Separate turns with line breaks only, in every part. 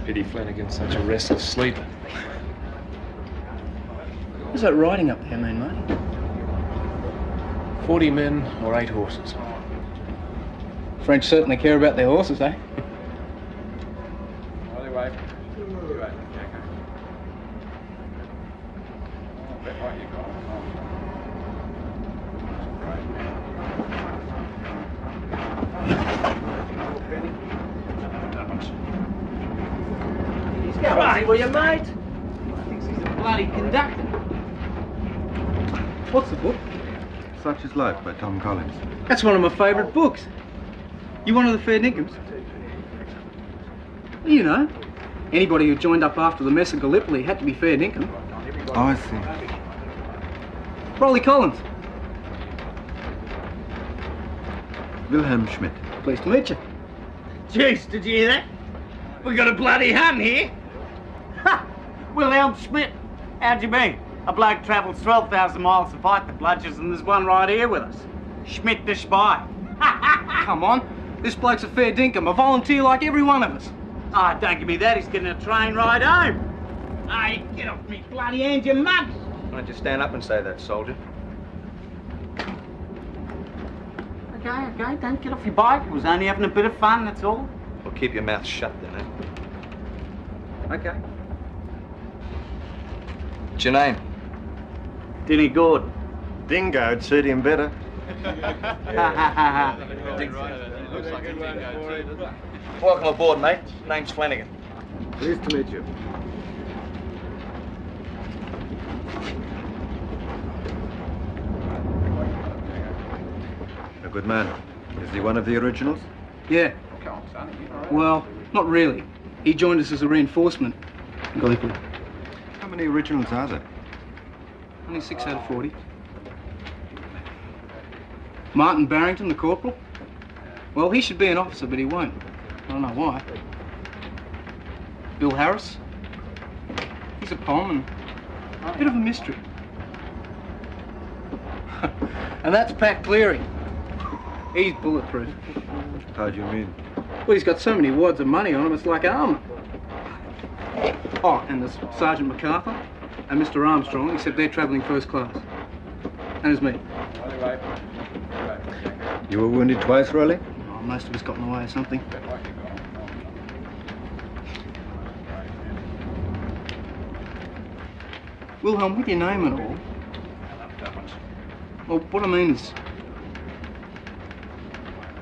Pity Flanagan's such a restless sleeper.
What's that riding up there mean, mate?
40 men or 8 horses.
French certainly care about their horses, eh?
He's going to see you, mate. Thinks he's a bloody conductor.
What's the book?
Such is Life by Tom Collins.
That's one of my favourite books. You one of the fair dinkum? You know, anybody who joined up after the mess at Gallipoli had to be fair dinkum.
Oh, I see.
Rolly Collins.
Wilhelm Schmidt.
Pleased to meet you.
Jeez, did you hear that? We got a bloody Hun here. Ha! Wilhelm Schmidt. How'd you been? A bloke travels 12,000 miles to fight the bludgers, and there's one right here with us. Schmidt the spy.
Come on, this bloke's a fair dinkum, a volunteer like every one of us.
Ah, don't give me that, he's getting a train ride home. Hey, get off me bloody hands, you mug!
Why don't you stand up and say that, soldier?
Okay, don't get off your bike. It was only having a bit of fun, that's all.
Well, keep your mouth shut then, eh? Okay. What's your name?
Dinny Gordon.
Dingo'd suit him better.
Welcome aboard, mate. Name's Flanagan.
Pleased to meet you. A good man. Is he one of the originals?
Yeah. Well, not really. He joined us as a reinforcement in Gallipoli.
How many originals are there?
Only 6 out of 40. Martin Barrington, the corporal. Well, he should be an officer, but he won't. I don't know why. Bill Harris. He's a pom and a bit of a mystery. And that's Pat Cleary. He's bulletproof.
How do you mean?
Well, he's got so many wads of money on him, it's like armour. Oh, and there's Sergeant MacArthur and Mr. Armstrong, except they're travelling first class. And there's me.
You were wounded twice, Rolly?
Oh, most of us got in the way of something. Wilhelm, with your name and all. Well, what I mean is,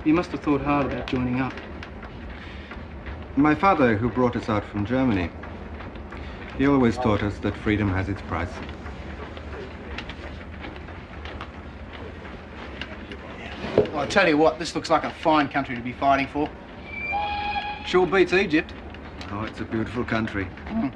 you must have thought hard about joining up.
My father, who brought us out from Germany, he always taught us that freedom has its price.
Well, I tell you what, this looks like a fine country to be fighting for. Sure beats Egypt.
Oh, it's a beautiful country.
Mm.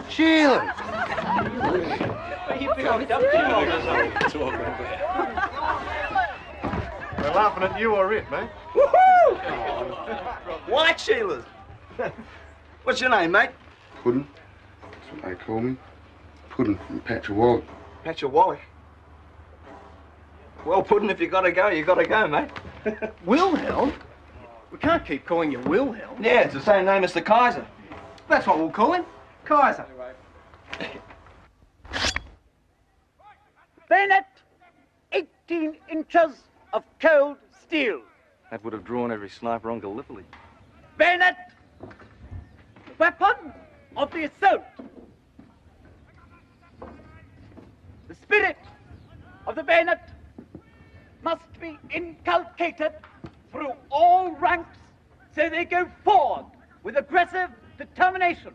Sheila!
We're laughing at you or it, mate.
Woohoo! White Sheilas. What's your name, mate?
Puddin'. That's what they call me. Puddin' from Patch of Wallach.
Patch your wallet. Well, Puddin', if you gotta go, mate.
Wilhelm? We can't keep calling you Wilhelm.
Yeah, it's the same name as the Kaiser.
That's what we'll call him. Kaiser.
Bayonet, 18 inches of cold steel.
That would have drawn every sniper on Gallipoli.
Bayonet, weapon of the assault. The spirit of the bayonet must be inculcated through all ranks so they go forward with aggressive determination.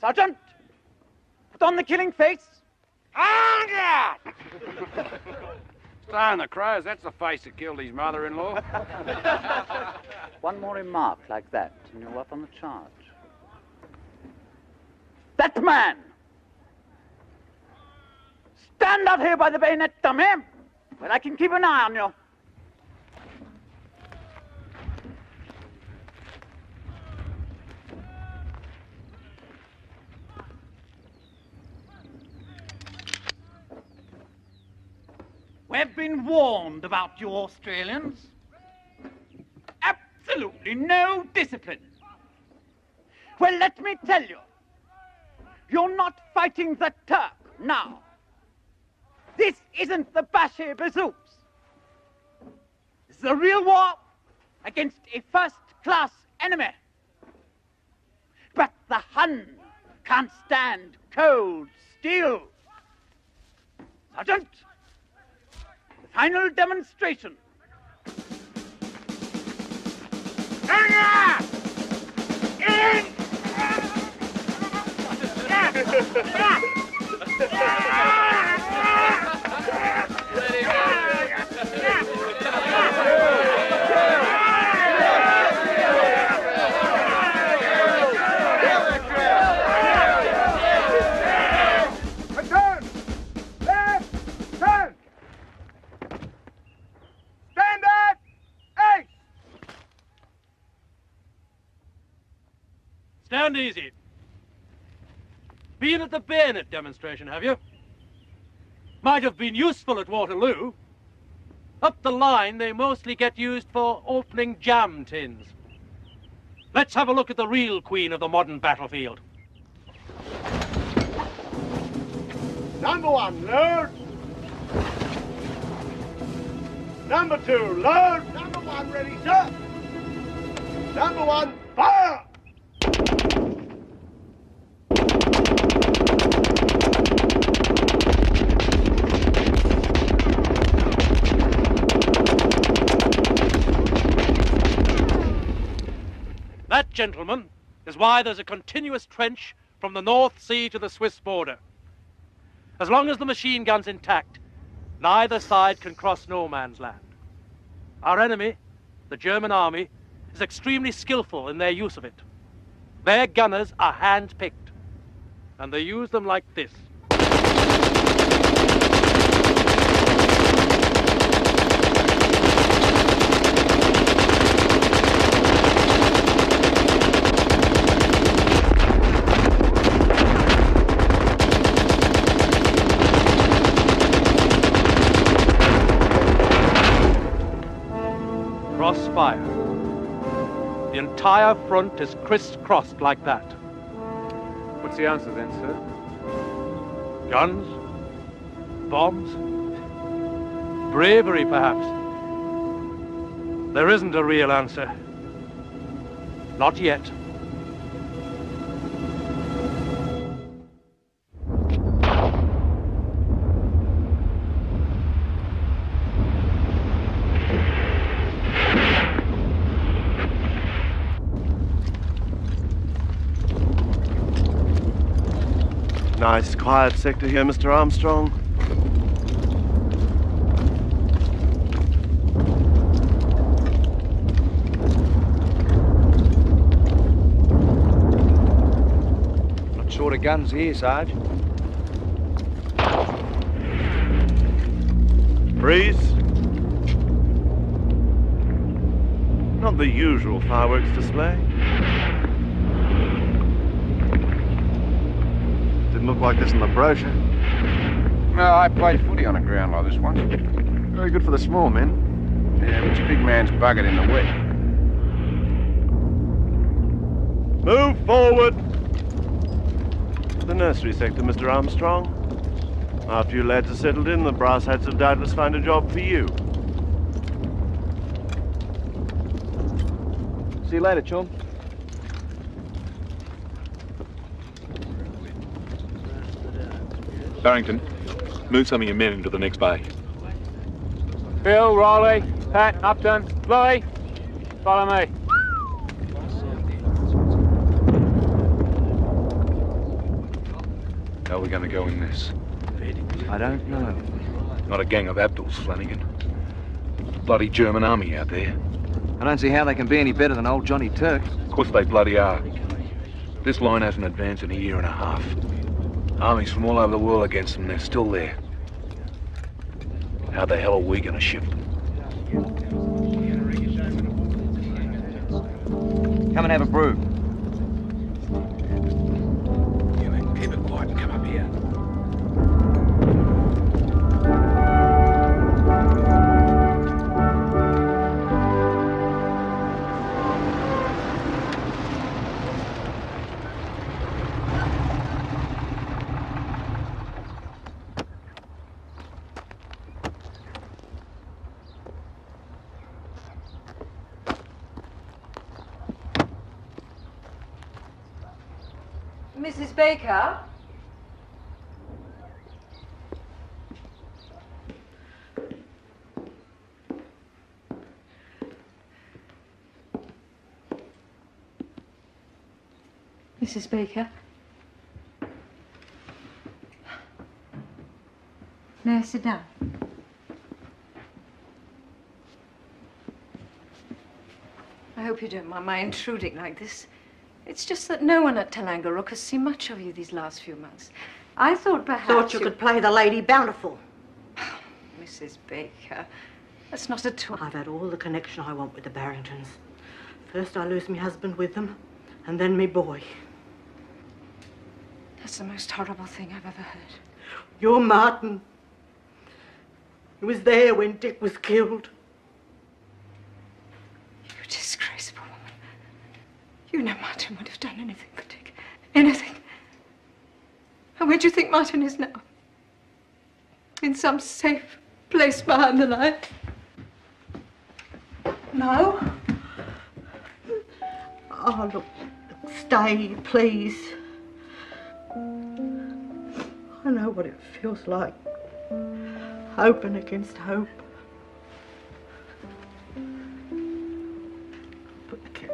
Sergeant, put on the killing face.
Darn the crows, that's the face that killed his mother-in-law.
One more remark like that, and you're up on the charge. That man! Stand out here by the bayonet, dummy, where I can keep an eye on you. We've been warned about you Australians. Absolutely no discipline. Well, let me tell you, you're not fighting the Turk now. This isn't the Bashir Bazooks. This is a real war against a first-class enemy. But the Hun can't stand cold steel. Sergeant, the final demonstration.
Stand easy. Been at the bayonet demonstration, have you? Might have been useful at Waterloo. Up the line, they mostly get used for opening jam tins. Let's have a look at the real queen of the modern battlefield.
Number 1, load. Number 2, load. Number 1, ready, sir. Number 1, fire.
That, gentlemen, is why there's a continuous trench from the North Sea to the Swiss border. As long as the machine gun's intact, neither side can cross no man's land. Our enemy, the German army, is extremely skillful in their use of it. Their gunners are hand-picked, and they use them like this. Crossfire. The entire front is crisscrossed like that.
What's the answer then, sir?
Guns? Bombs? Bravery, perhaps. There isn't a real answer. Not yet.
Nice quiet sector here, Mr. Armstrong.
Not short of guns here, Sarge.
Breeze. Not the usual fireworks display. Didn't look like this in the brochure.
No, I played footy on a ground like this once.
Very good for the small men.
Yeah, but your big man's buggered in the wet.
Move forward. The nursery sector, Mr. Armstrong. After you lads are settled in, the brass hats have doubtless found a job for you.
See you later, chum.
Barrington, move some of your men into the next bay.
Bill, Riley, Pat, Upton, Louis, follow me.
How are we going to go in this?
I don't know.
Not a gang of Abduls, Flanagan. Bloody German army out there.
I don't see how they can be any better than old Johnny Turk.
Of course they bloody are. This line hasn't advanced in a year and a half. Armies from all over the world against them, they're still there. How the hell are we going to shift them?
Come and have a brew.
You men keep it quiet and come up here.
Mrs. Baker? Mrs. Baker? May I sit down? I hope you don't mind my intruding like this. It's just that no one at Talangarook has seen much of you these last few months. I thought perhaps
Thought you could play the Lady Bountiful.
Mrs. Baker, that's not at all.
I've had all the connection I want with the Barringtons. First I lose my husband with them, and then me boy.
That's the most horrible thing I've ever heard.
You're Martin. He was there when Dick was killed.
You disgraceful woman. You know Martin would have done anything for Dick. Anything. And where do you think Martin is now? In some safe place behind the line?
No? Oh, look, stay, please. I know what it feels like. Hoping against hope. Put the kettle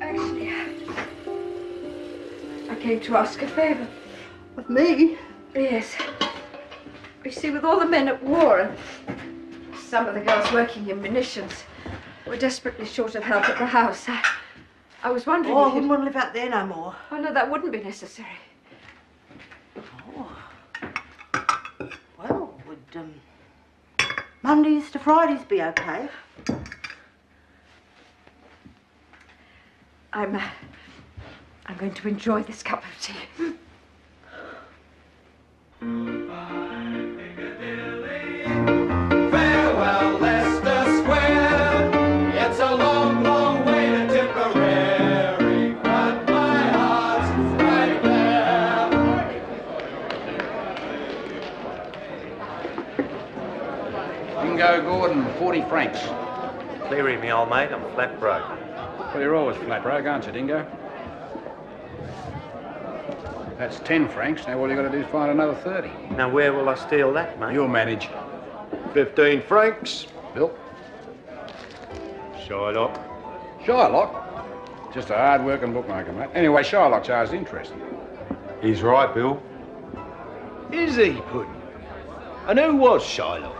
Actually, I came to ask a favor.
Of me?
Yes. You see, with all the men at war and some of the girls working in munitions, we're desperately short of help at the house. I was wondering
I
if
wouldn't want to live out there no more.
Oh, no, that wouldn't be necessary.
Oh. Well, would Mondays to Fridays be okay?
I'm going to enjoy this cup of tea.
Farewell, Leicester Square. It's a long, long way to Tipperary, but my heart's right there.
Dingo Gordon, 40 francs.
Cleary, me old mate, I'm flat broke.
Well, you're always flat broke, aren't you, Dingo? That's 10 francs. Now all you got to do is find another 30.
Now where will I steal that, mate?
You'll manage.
15 francs.
Bill?
Shylock.
Shylock? Just a hard-working bookmaker, mate. Anyway, Shylock charged interest.
He's right, Bill.
Is he, Puddin'? And who was Shylock?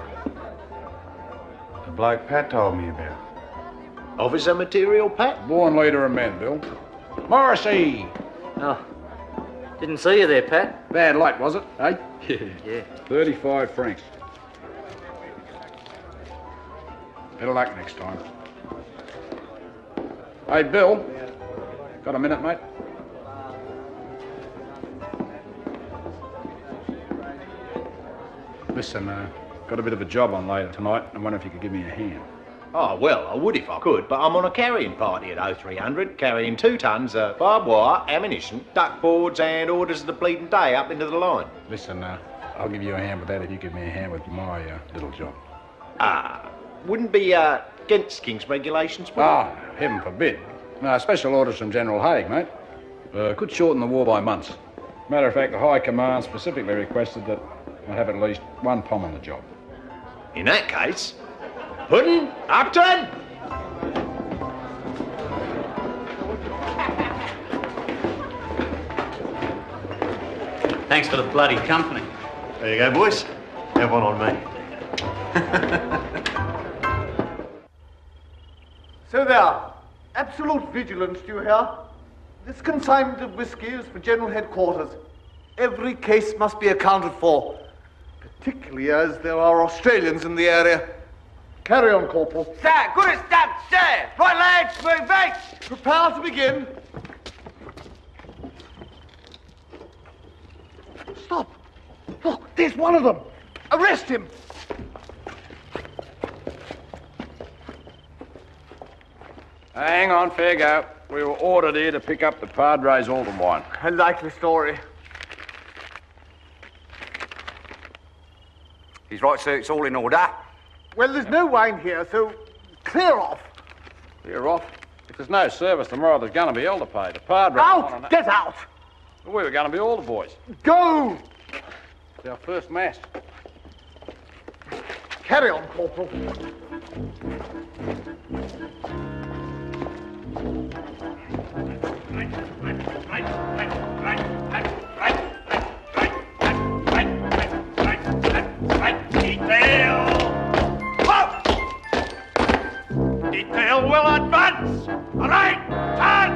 The bloke Pat told me about.
Officer material, Pat?
Born leader of men, Bill. Morrissey!
Oh, didn't see you there, Pat.
Bad luck, was it, eh?
Yeah.
35 francs. Better luck next time. Hey, Bill. Got a minute, mate? Listen, got a bit of a job on later tonight. I wonder if you could give me a hand.
Oh, well, I would if I could, but I'm on a carrying party at 0300, carrying 2 tons of barbed wire, ammunition, duck boards and orders of the bleeding day up into the line.
Listen, I'll give you a hand with that if you give me a hand with my little job.
Wouldn't be against King's regulations, would it?
Ah, heaven forbid. No, special orders from General Haig, mate. Could shorten the war by months. Matter of fact, the High Command specifically requested that I have at least 1 pom on the job.
In that case, Puddin', Upton!
Thanks for the bloody company.
There you go, boys. Have one on me.
So there, absolute vigilance, do you hear? This consignment of whiskey is for General Headquarters. Every case must be accounted for, particularly as there are Australians in the area. Carry on, Corporal.
Sir, good stop, sir! Right, lads, move back!
Prepare to begin. Stop! Look, there's one of them. Arrest him!
Hang on, fair go. We were ordered here to pick up the Padres Alton wine.
A likely story.
He's right, sir. It's all in order.
Well, there's no wine here, so clear off.
Clear off? If there's no service tomorrow, there's going to be hell to pay. The padre...
Out! Get out!
Well, we were going to be all the boys.
Go!
It's our first mass.
Carry on, Corporal.
Detail will advance! Right, turn!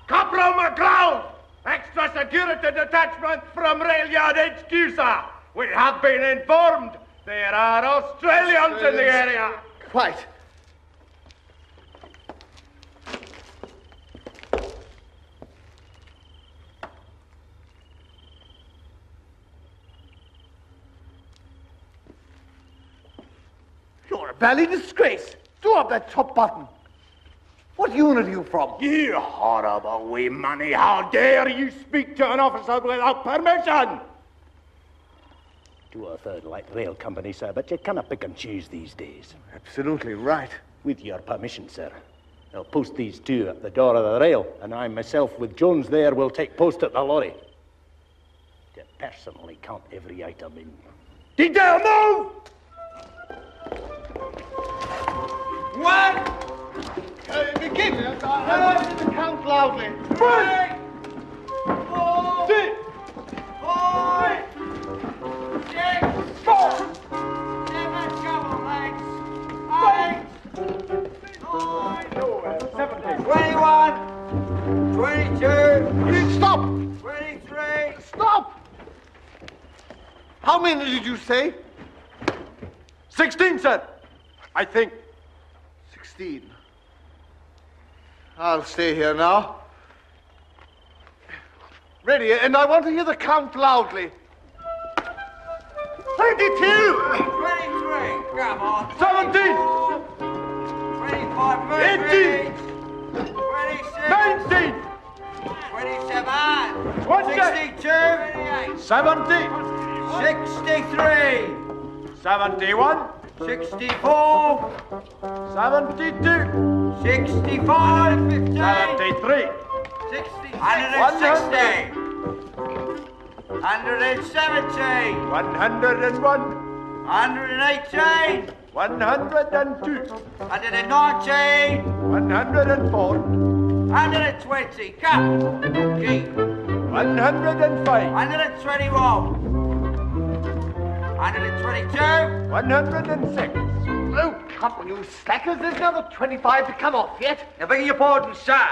Corporal McLeod! Extra security detachment from Rail Yard HQ, sir. We have been informed there are Australians in the area.
Quite. You're a bally disgrace. Do up that top button. What unit are you from?
You horrible wee money. How dare you speak to an officer without permission?
To a third-rate rail company, sir, but you cannot pick and choose these days.
Absolutely right.
With your permission, sir. I'll post these two at the door of the rail, and I myself, with Jones there, will take post at the lorry. To personally count every item in.
Detail, move!
One! Begin! I to count loudly. 3, 4, 6, 5, 6, 4, 7, couple legs, 8, 9, 21, 22. Stop! 23. Stop! How many did you say?
16, sir. I think.
16. I'll stay here now. Ready, and I want to hear the count loudly. 22! 23, come on. 17! 25, 18! 26! 19! 27! 62! 70! 63! 71! 64! 72! 65! 73! 160! 170! 101! 118! 102! 119! 104! 120! Come! Keep! 105! 121! 122! 106! Oh, come on, you slackers. There's another 25 to come off yet.
I beg your pardon, sir,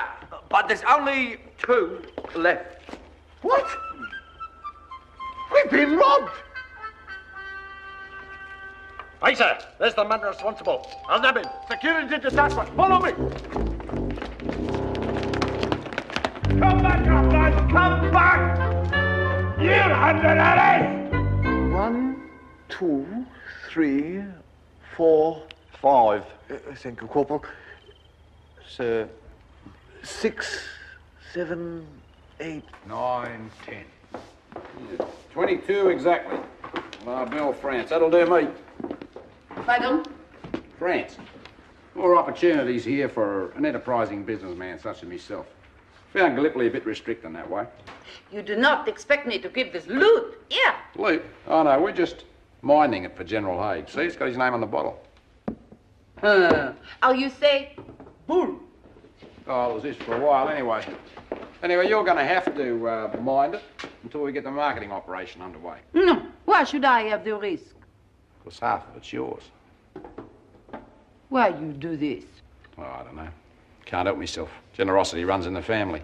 but there's only 2 left.
What? We've been robbed.
Aye, sir. There's the man responsible. I'll nab him. Security detachment. Follow me. Come back up, lads. Come back. You're under arrest.
1, 2, 3, 4, 5. Thank you, Corporal.
Sir.
6, 7, 8,
9, 10. 22 exactly. La Belle, France. That'll do me.
Pardon?
France. More opportunities here for an enterprising businessman such as myself. Found Gallipoli a bit restricting that way.
You do not expect me to keep this loot here?
Loot? Oh, no, we're just mining it for General Haig. See, it's got his name on the bottle.
How you say? Bull.
Oh, it was this for a while anyway. Anyway, you're going to have to mind it until we get the marketing operation underway.
No, why should I have the risk?
Because half of it's yours.
Why you do this?
Oh, I don't know. Can't help myself. Generosity runs in the family.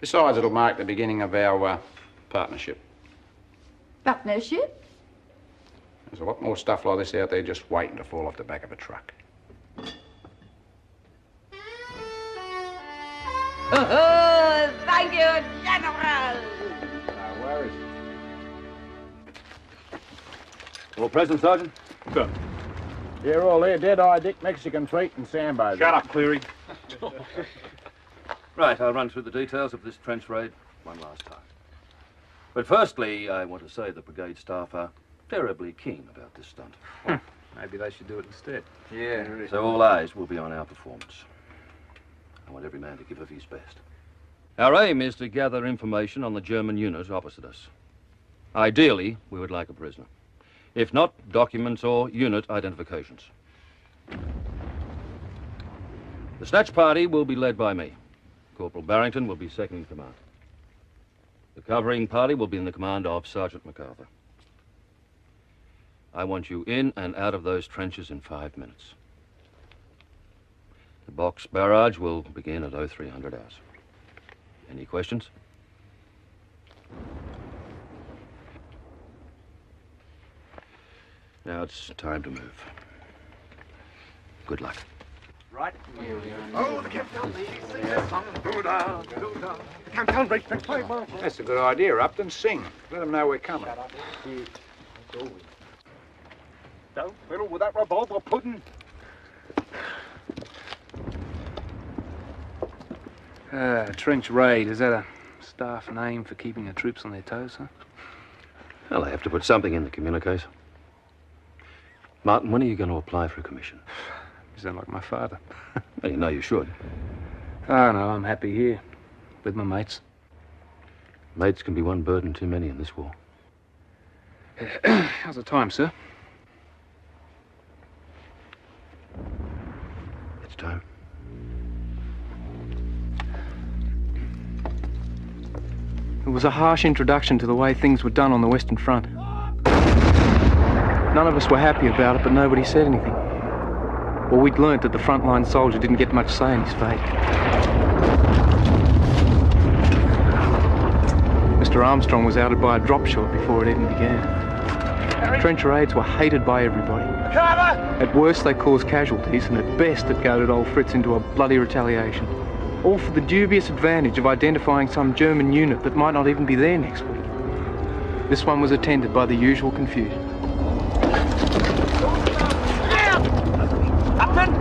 Besides, it'll mark the beginning of our partnership.
Partnership?
There's a lot more stuff like this out there just waiting to fall off the back of a truck.
Oh, thank you, General.
No worries. All present, Sergeant?
Good.
You're all here, Dead-Eye, Dick, Mexican Treat, and Sambo.
Shut up, Cleary.
Right, I'll run through the details of this trench raid one last time. But firstly, I want to say the brigade staff are terribly keen about this stunt.
Well, maybe they should do it instead.
Yeah. So all eyes will be on our performance. I want every man to give of his best. Our aim is to gather information on the German unit opposite us. Ideally, we would like a prisoner. If not, documents or unit identifications. The snatch party will be led by me. Corporal Barrington will be second in command. The covering party will be in the command of Sergeant MacArthur. I want you in and out of those trenches in 5 minutes. The box barrage will begin at 0300 hours. Any questions? Now it's time to move. Good luck.
Right. Oh, the Camptown ladies. Go down, go down. Camptown break, break, break.
That's a good idea, Upton. Sing. Let them know we're coming.
Don't fiddle with that revolver pudding.
Trench raid, is that a staff name for keeping the troops on their toes, huh?
Well, I have to put something in the communiques. Martin, when are you going to apply for a commission?
You sound like my father.
Well, you know you should.
Oh, no, I'm happy here. With my mates.
Mates can be one burden too many in this war.
How's the time, sir?
It's time.
It was a harsh introduction to the way things were done on the Western Front. None of us were happy about it, but nobody said anything. Well, we'd learnt that the frontline soldier didn't get much say in his fate. Mr. Armstrong was outed by a drop shot before it even began. Trench raids were hated by everybody. At worst, they caused casualties, and at best, it goaded old Fritz into a bloody retaliation. All for the dubious advantage of identifying some German unit that might not even be there next week. This one was attended by the usual confusion.
Captain!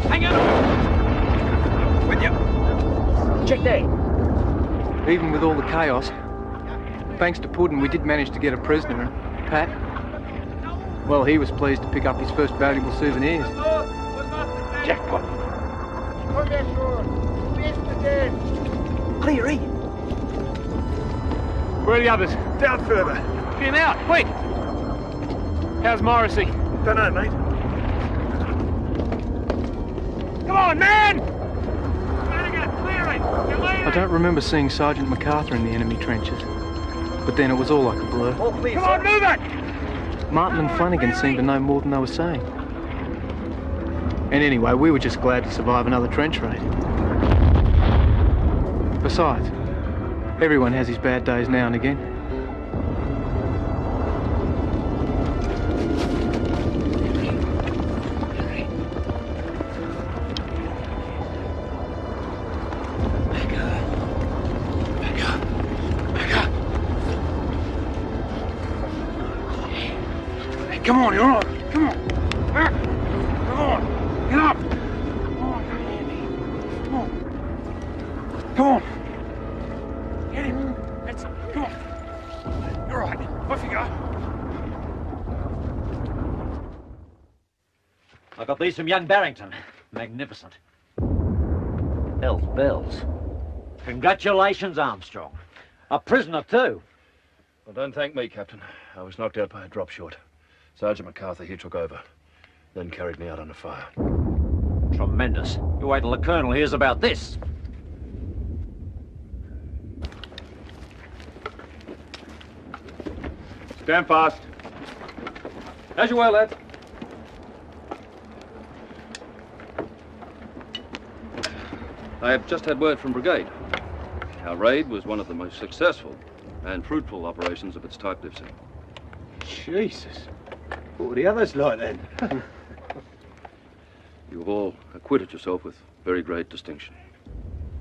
Hang on! With you. Check there.
Even with all the chaos, thanks to Puddin', we did manage to get a prisoner, and Pat, well, he was pleased to pick up his first valuable souvenirs.
Jackpot. Cleary.
Where are the others?
Down further.
Get him out, quick! How's Morrissey?
Dunno, mate. Come on, man!
I don't remember seeing Sergeant MacArthur in the enemy trenches, but then it was all like a blur.
Come on, move it!
Martin and Flanagan seemed to know more than they were saying. And anyway, we were just glad to survive another trench raid. Besides, everyone has his bad days now and again.
Come on, you're on. Come on. Come on. Get up. Come on, Andy. Come on. Come on. Get him. That's it. Come on. You're right. Off you go.
I got these from young Barrington. Magnificent. Hell's bells. Congratulations, Armstrong. A prisoner, too.
Well, don't thank me, Captain. I was knocked out by a drop shot. Sergeant MacArthur, he took over, then carried me out under fire.
Tremendous. You wait till the Colonel hears about this.
Stand fast.
As you were, lads. I have just had word from Brigade. Our raid was one of the most successful and fruitful operations of its type they've seen.
Jesus. What were the others like then?
You've all acquitted yourself with very great distinction,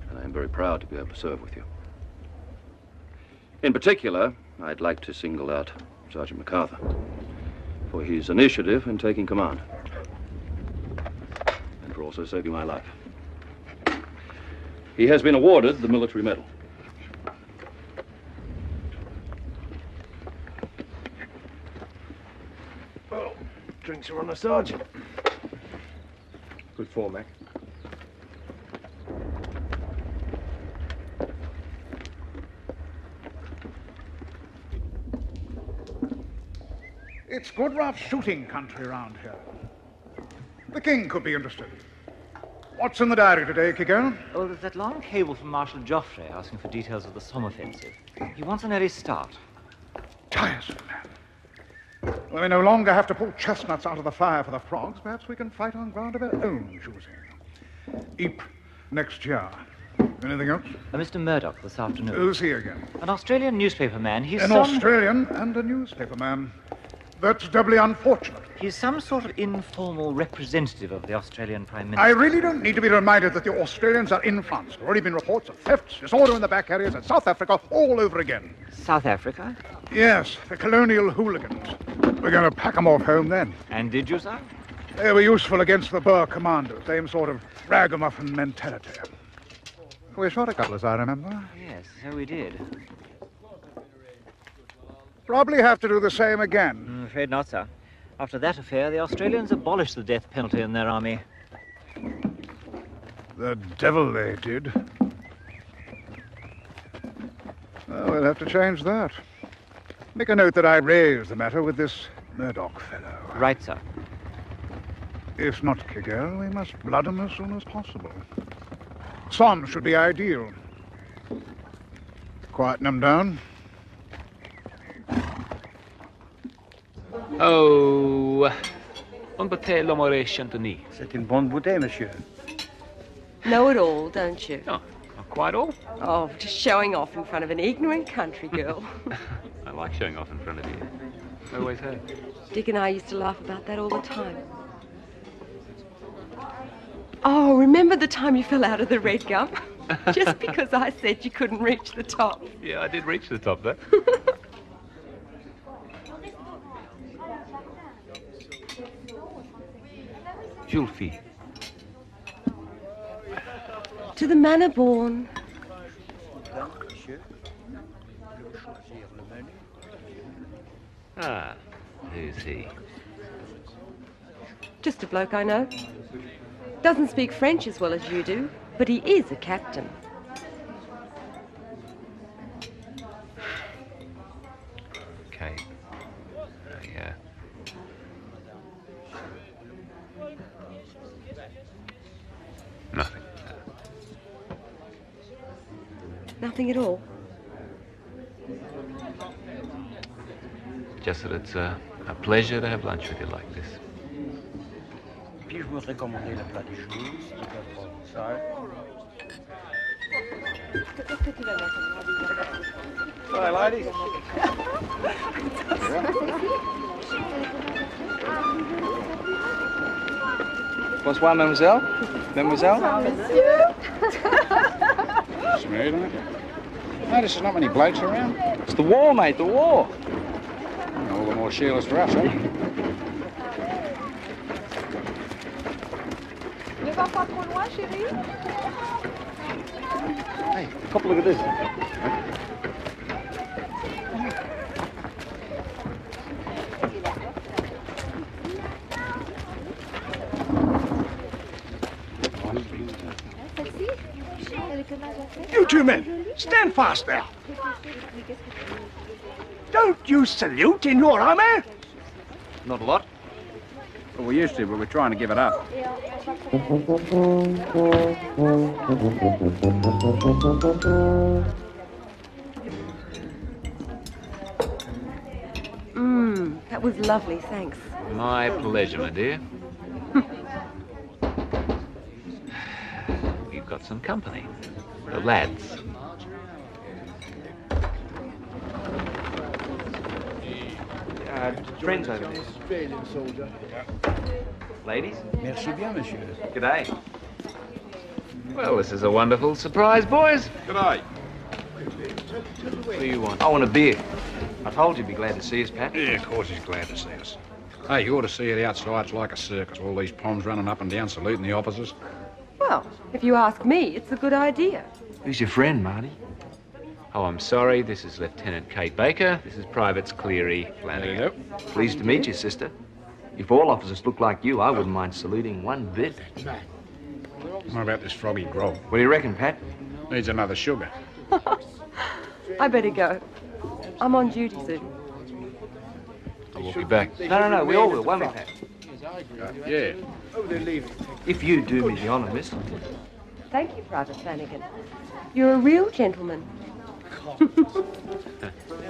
and I am very proud to be able to serve with you. In particular, I'd like to single out Sergeant MacArthur. for his initiative in taking command. And for also saving my life. He has been awarded the military medal.
Well, drinks are on the sergeant.
Good form, Mac.
It's good rough shooting country around here. The King could be interested. What's in the diary today, Kigo?
Oh, there's that long cable from Marshal Joffre asking for details of the Somme offensive. He wants an early start.
Tiresome man. When we no longer have to pull chestnuts out of the fire for the frogs, perhaps we can fight on ground of our own choosing. Ypres next year. Anything else?
Mr. Murdoch this afternoon.
Who's he again?
An Australian newspaper man. He's
An Australian and a newspaper man. That's doubly unfortunate.
He's some sort of informal representative of the Australian Prime Minister.
I really don't need to be reminded that the Australians are in France. There have already been reports of thefts, disorder in the back areas, and South Africa all over again.
South Africa?
Yes, the colonial hooligans. We're going to pack them off home then.
And did you, sir?
They were useful against the Boer commandos. Same sort of ragamuffin mentality. We shot a couple, as I remember.
Yes, so we did.
Probably have to do the same again.
I'm afraid not, sir. After that affair, the Australians abolished the death penalty in their army.
The devil they did. Well, we'll have to change that. Make a note that I raised the matter with this Murdoch fellow.
Right, sir.
If not Kegel, we must blood him as soon as possible. Somme should be ideal. Quieten them down.
Oh, on bouteille l'Amore Chantonnay.
C'est une bonne bouteille, monsieur.
Know it all, don't you?
No, not quite all.
Oh, just showing off in front of an ignorant country girl.
I like showing off in front of you. I always have.
Dick and I used to laugh about that all the time. Oh, remember the time you fell out of the red gum? Just because I said you couldn't reach the top.
Yeah, I did reach the top there. Julfie.
To the manor born.
Ah, who's he?
Just a bloke I know. Doesn't speak French as well as you do, but he is a captain.
Okay. Yeah. Nothing.
Nothing at all.
Just that it's a pleasure to have lunch with you like this.
Puis-je vous recommander le plat du jour, si tu peux prendre ça?
Hi, ladies.
Bonsoir, mademoiselle. Mademoiselle?
Monsieur. Smooth, aren't you? Notice there's not many blokes around.
It's the war, mate, the war.
All the more cheerless for us, eh?
Ne va pas trop loin, chérie.
Hey, couple, look at this. You two men, stand fast there. Don't you salute in your army?
Not a lot. Well, we used to, but we're trying to give it up.
That was lovely, thanks.
My pleasure, my dear. You've got some company. The lads.
Friends over there.
Australian soldier.
Ladies?
Merci bien, monsieur.
G'day. Well, this is a wonderful surprise, boys.
G'day.
What do you want?
I want a beer. I told you you'd be glad to see us, Pat.
Yeah, of course he's glad to see us. Hey, you ought to see it outside. It's like a circus. All these poms running up and down, saluting the officers.
Well, if you ask me, it's a good idea.
Who's your friend, Marty? Oh, I'm sorry. This is Lieutenant Kate Baker. This is Privates Cleary Flanagan.
Hello.
Pleased to meet you, sister. If all officers look like you, I wouldn't mind saluting one bit.
What about this froggy grog?
What do you reckon, Pat?
Needs another sugar.
I better go. I'm on duty soon.
I'll walk you back.
No, we all will, won't we, Pat?
Yeah.
Oh, they leave.
If you do me the honour, miss.
Thank you, Private Flanagan. You're a real gentleman.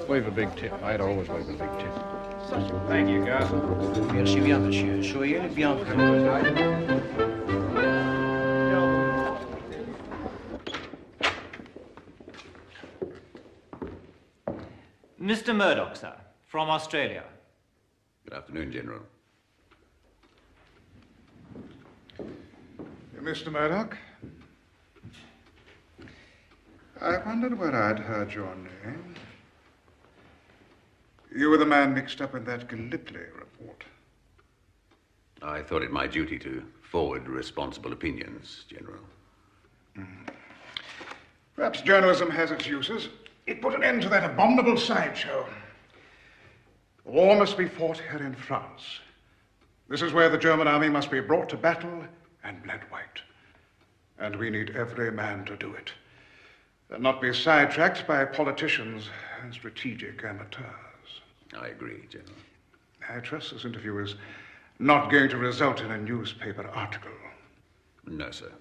Leave a big tip. I'd always leave a big tip. Thank you, guys.
Merci bien, monsieur. Soyez le bienvenu.
Mr. Murdoch, sir, from Australia.
Good afternoon, General.
Mr. Murdoch? I wondered where I'd heard your name. You were the man mixed up in that Gallipoli report.
I thought it my duty to forward responsible opinions, General.
Perhaps journalism has its uses. It put an end to that abominable sideshow. The war must be fought here in France. This is where the German army must be brought to battle and bled white. And we need every man to do it. And not be sidetracked by politicians and strategic amateurs.
I agree, General.
I trust this interview is not going to result in a newspaper article.
No, sir.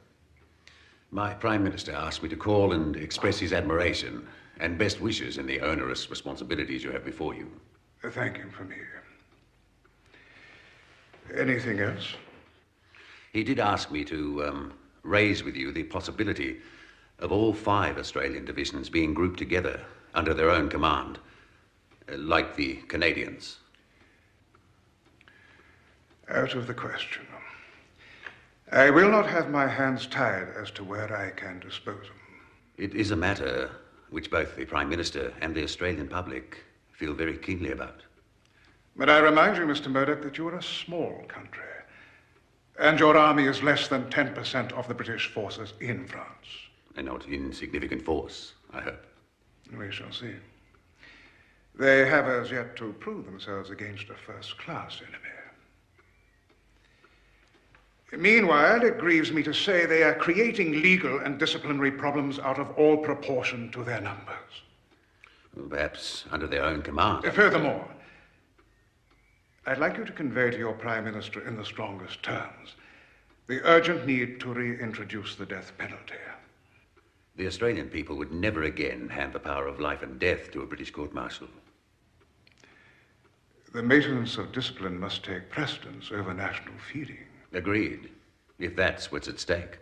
My Prime Minister asked me to call and express his admiration and best wishes in the onerous responsibilities you have before you.
Thank him for me. Anything else?
He did ask me to raise with you the possibility of all 5 Australian divisions being grouped together under their own command, like the Canadians.
Out of the question. I will not have my hands tied as to where I can dispose of them.
It is a matter which both the Prime Minister and the Australian public feel very keenly about.
But I remind you, Mr. Murdoch, that you are a small country, and your army is less than 10% of the British forces in France.
A not insignificant force, I hope.
We shall see. They have as yet to prove themselves against a first-class enemy. Meanwhile, it grieves me to say they are creating legal and disciplinary problems out of all proportion to their numbers.
Well, perhaps under their own command.
Furthermore, I'd like you to convey to your Prime Minister in the strongest terms the urgent need to reintroduce the death penalty.
The Australian people would never again hand the power of life and death to a British court-martial.
The maintenance of discipline must take precedence over national feeling.
Agreed, if that's what's at stake.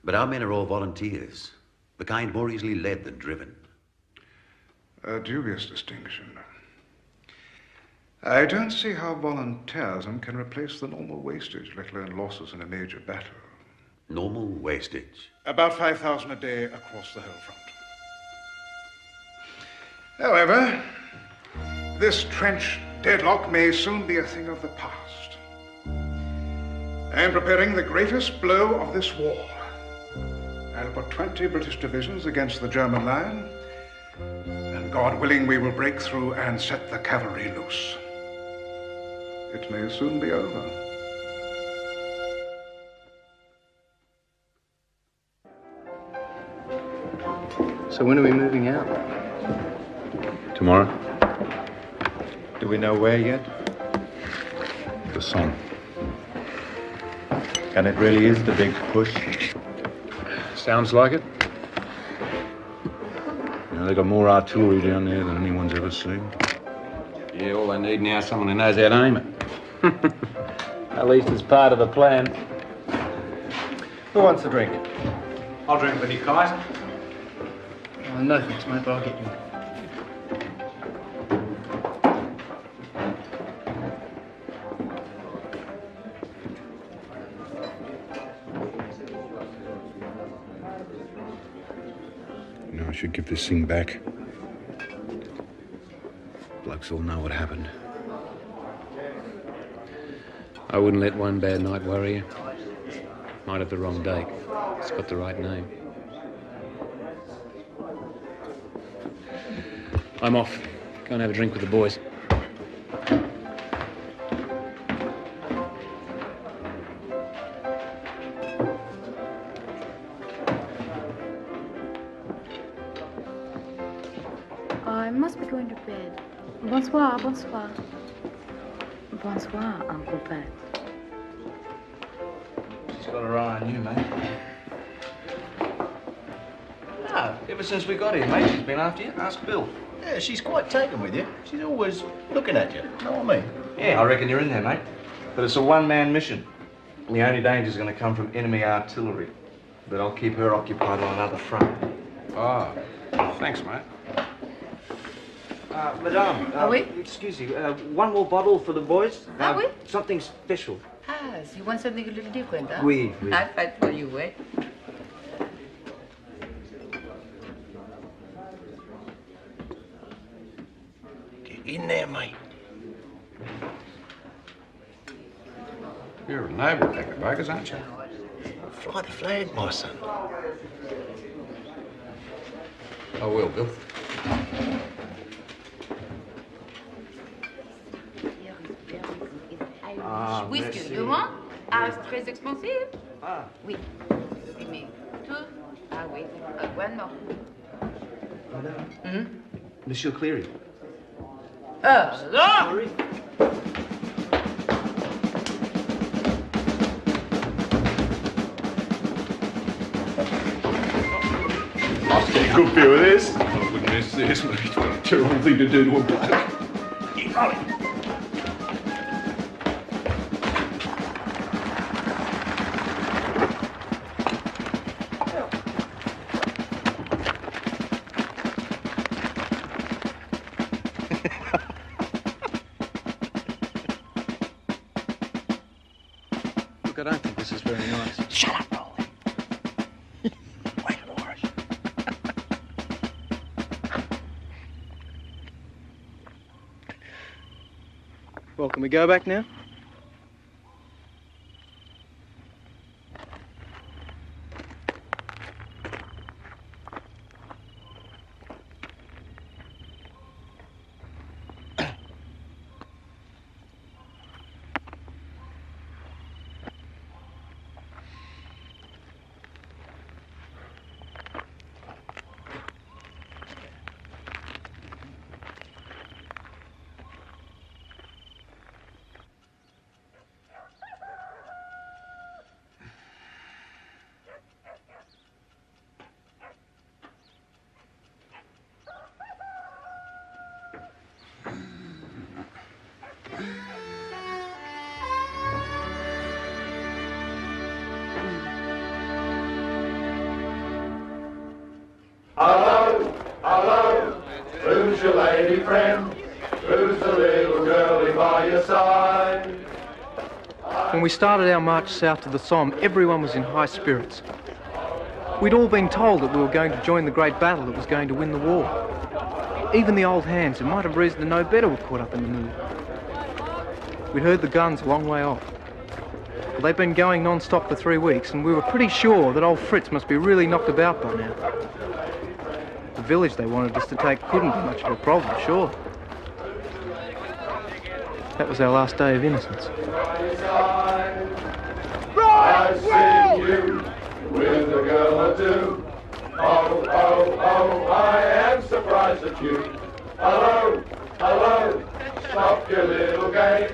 But our men are all volunteers, the kind more easily led than driven.
A dubious distinction. I don't see how volunteerism can replace the normal wastage, let alone losses in a major battle.
Normal wastage?
About 5,000 a day across the whole front. However, this trench deadlock may soon be a thing of the past. I am preparing the greatest blow of this war. I'll put 20 British divisions against the German line, and God willing, we will break through and set the cavalry loose. It may soon be over.
So when are we moving out?
Tomorrow?
Do we know where yet?
The Somme.
And it really is the big push?
Sounds like it. You know, they got more artillery down there than anyone's ever seen.
Yeah, all they need now is someone who knows how to aim it.
At least it's part of the plan.
Who wants a drink?
I'll drink with you, Kaiser.
Oh, no thanks, mate, but I'll get you.
You know, I should give this thing back. Blokes all know what happened.
I wouldn't let one bad night worry you. Might have the wrong date. It's got the right name. I'm off. Go and have a drink with the boys.
I must be going to bed. Bonsoir, bonsoir. Bonsoir, Uncle Pat.
She's got her eye on you, mate. No, ever since we got here, mate, she's been after you. Ask Bill.
Yeah, she's quite taken with you. She's always looking at you. Know what I mean?
Yeah, I reckon you're in there, mate. But it's a one-man mission. The only danger's going to come from enemy artillery. But I'll keep her occupied on another front.
Ah, thanks, mate.
Madame,
oui?
Excuse me, one more bottle for the boys.
Oui?
Something special.
Ah, so you want something a little different, huh?
Oui, oui.
I'll fight for you, eh?
Get in there, mate.
You're a naval detective, Bakers, aren't you?
Fly the flag, my son.
I will, Bill.
Whisky, you want? Ah, c'est très expensive.
Ah.
Oui. Oui, mais two? Ah, oui. One more.
Madame? Monsieur Cleary.
Sorry.
Must get a good view of this.
I wouldn't miss this, mate. What a terrible thing to do to a bloke.
Keep rolling.
Look, I don't think this is very nice.
Shut up, Rolly. Wait for us.
Well, can we go back now?
Hello, hello, who's your lady friend? Who's the little girlie by your side?
When we started our march south to the Somme, everyone was in high spirits. We'd all been told that we were going to join the great battle that was going to win the war. Even the old hands, who might have reason to know better, were caught up in the mood. We'd heard the guns a long way off. Well, they'd been going non-stop for 3 weeks, and we were pretty sure that old Fritz must be really knocked about by now. The village they wanted us to take couldn't be much of a problem, sure. That was our last day of innocence.
I've seen you with a girl or two. Oh, oh, oh, I am surprised at you. Hello, hello, stop your little games.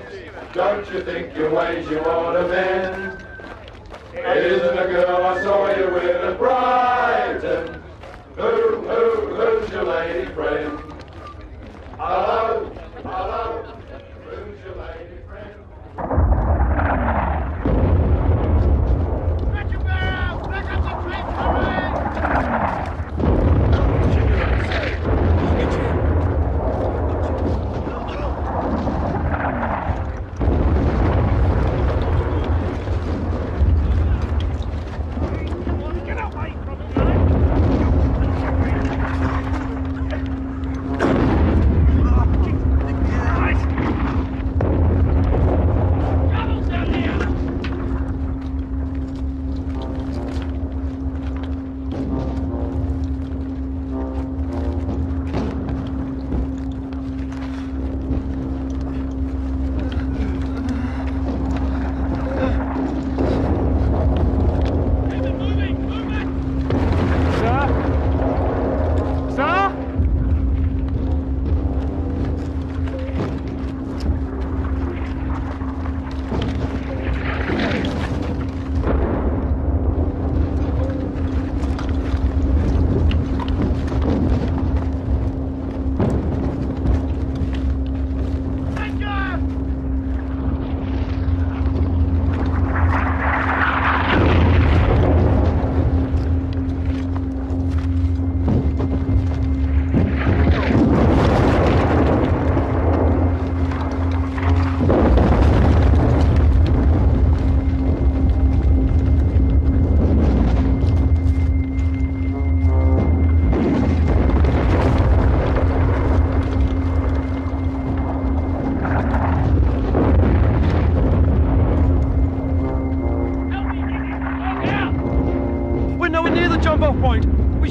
Don't you think your ways you ought to mend? Isn't a girl I saw you with at Brighton? Who's your lady friend? Hello, hello, who's your lady friend?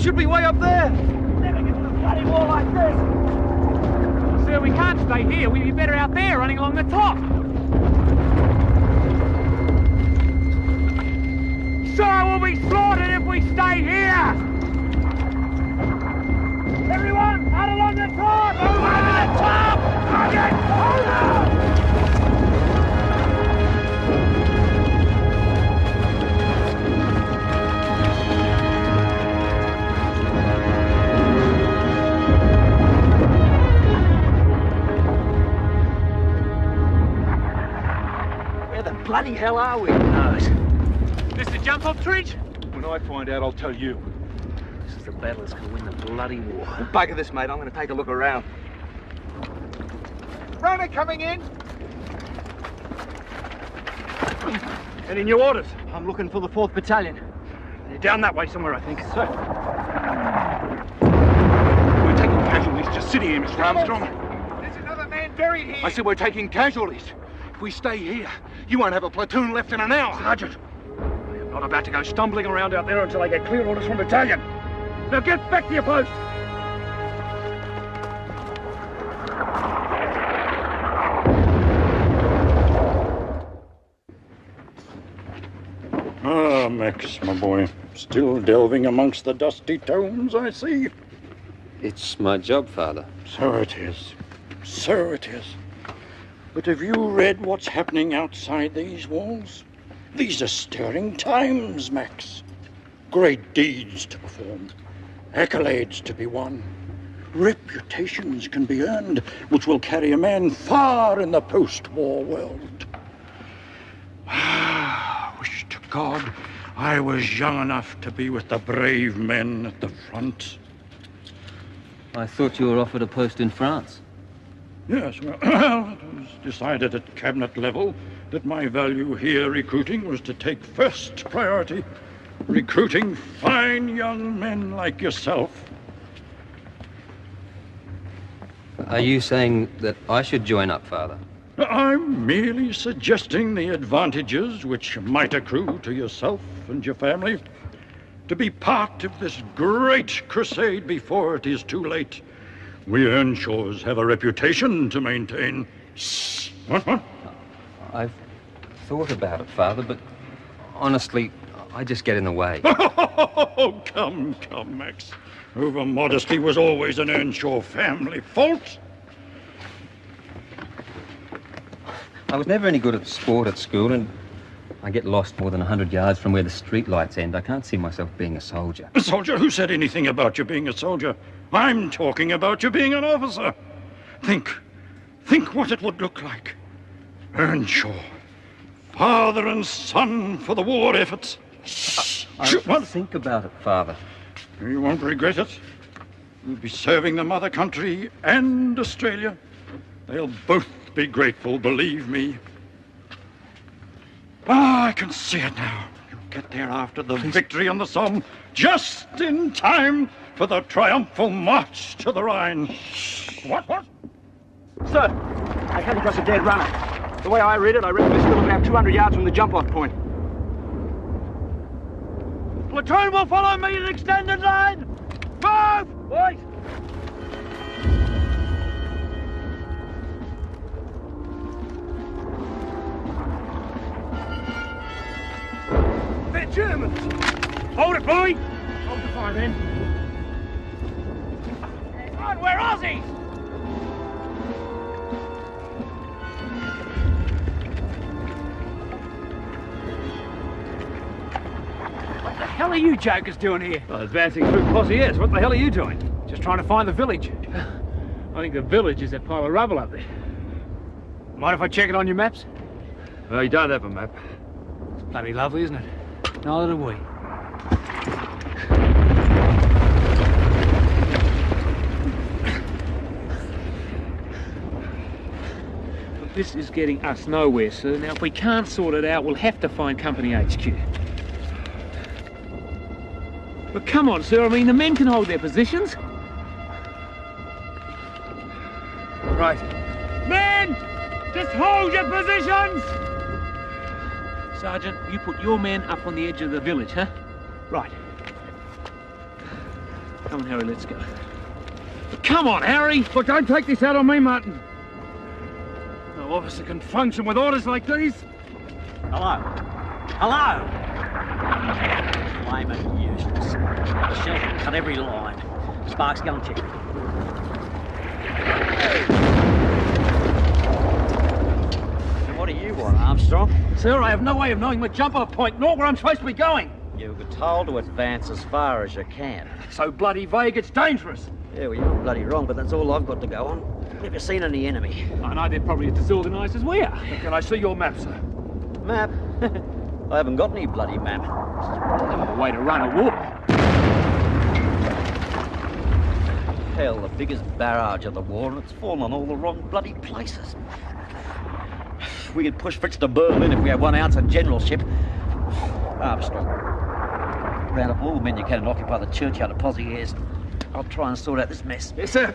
should be way up there. Never get to the bloody wall like this.
Sir, we can't stay here. We'd be better out there, running along the top. Sir, we'll be slaughtered if we stay here.
Everyone, out along the top! Over the top! Target! Over!
Where the bloody hell are we?
This the jump-off trench?
When I find out, I'll tell you. This is the battle that's going to win the bloody war. Well, bugger this, mate. I'm going to take a look around.
Runner coming in.
Any new orders? I'm looking for the 4th Battalion. They're down that way somewhere, I think. Sir.
We're taking casualties. Just sit here, Mr. Armstrong. There's another man buried here.
I said we're taking casualties. If we stay here, you won't have a platoon left in an hour. Sergeant, I am not about to go stumbling around out there until I get clear orders from battalion. Now get back to your post.
Ah, Max, my boy. Still delving amongst the dusty tomes, I see.
It's my job, Father.
So it is. So it is. But have you read what's happening outside these walls? These are stirring times, Max. Great deeds to perform. Accolades to be won. Reputations can be earned, which will carry a man far in the post-war world. Wish to God I was young enough to be with the brave men at the front.
I thought you were offered a post in France.
Yes, well, it was decided at cabinet level that my value here recruiting was to take first priority, recruiting fine young men like yourself.
Are you saying that I should join up, Father?
I'm merely suggesting the advantages which might accrue to yourself and your family to be part of this great crusade before it is too late. We Earnshaws have a reputation to maintain. Shh. What?
I've thought about it, Father, but honestly, I just get in the way.
Oh, come, Max. Over-modesty was always an Earnshaw family fault.
I was never any good at sport at school, and I get lost more than 100 yards from where the street lights end. I can't see myself being a soldier.
A soldier? Who said anything about you being a soldier? I'm talking about you being an officer. Think what it would look like. Earnshaw, father and son for the war efforts.
I'll think about it, Father.
You won't regret it. You'll be serving the mother country and Australia. They'll both be grateful, believe me. I can see it now. You'll get there after the victory on the Somme, just in time for the triumphal march to the Rhine. What?
Sir, I came across a dead runner. The way I read it, I reckon we're still about 200 yards from the jump-off point. Platoon will follow me in an extended line. Move! Boys! They're Germans! Hold it, boy! Hold the fire, then. Come on, we're Aussies! What the hell are you jokers doing here?
Well, advancing through Poitiers. What the hell are you doing?
Just trying to find the village.
I think the village is that pile of rubble up there.
Mind if I check it on your maps?
Well, you don't have a map.
It's bloody lovely, isn't it? Neither do we.
But this is getting us nowhere, sir. Now, if we can't sort it out, we'll have to find Company HQ. But come on, sir. I mean, the men can hold their positions.
Right.
Men! Just hold your positions! Sergeant, you put your men up on the edge of the village, huh?
Right.
Come on, Harry, let's go. Come on, Harry! Look, don't take this out on me, Martin. No officer can function with orders like these.
Hello? Hello? Flaming useless. The shell can cut every line. Sparks, go and check. What do you want, Armstrong?
Sir, I have no way of knowing my jump-off point, nor where I'm supposed to be going.
You were told to advance as far as you can.
So bloody vague, it's dangerous.
Yeah, well, you're not bloody wrong, but that's all I've got to go on. Have you seen any enemy?
I know they're probably as disorganised as we are. Can I see your map, sir?
Map? I haven't got any bloody map.
No way to run a war.
Hell, the biggest barrage of the war, and it's fallen on all the wrong bloody places. We could push Fritz to Berlin if we had 1 ounce of generalship. Armstrong, round up all the men you can and occupy the churchyard of Pozieres. I'll try and sort out this mess.
Yes, sir.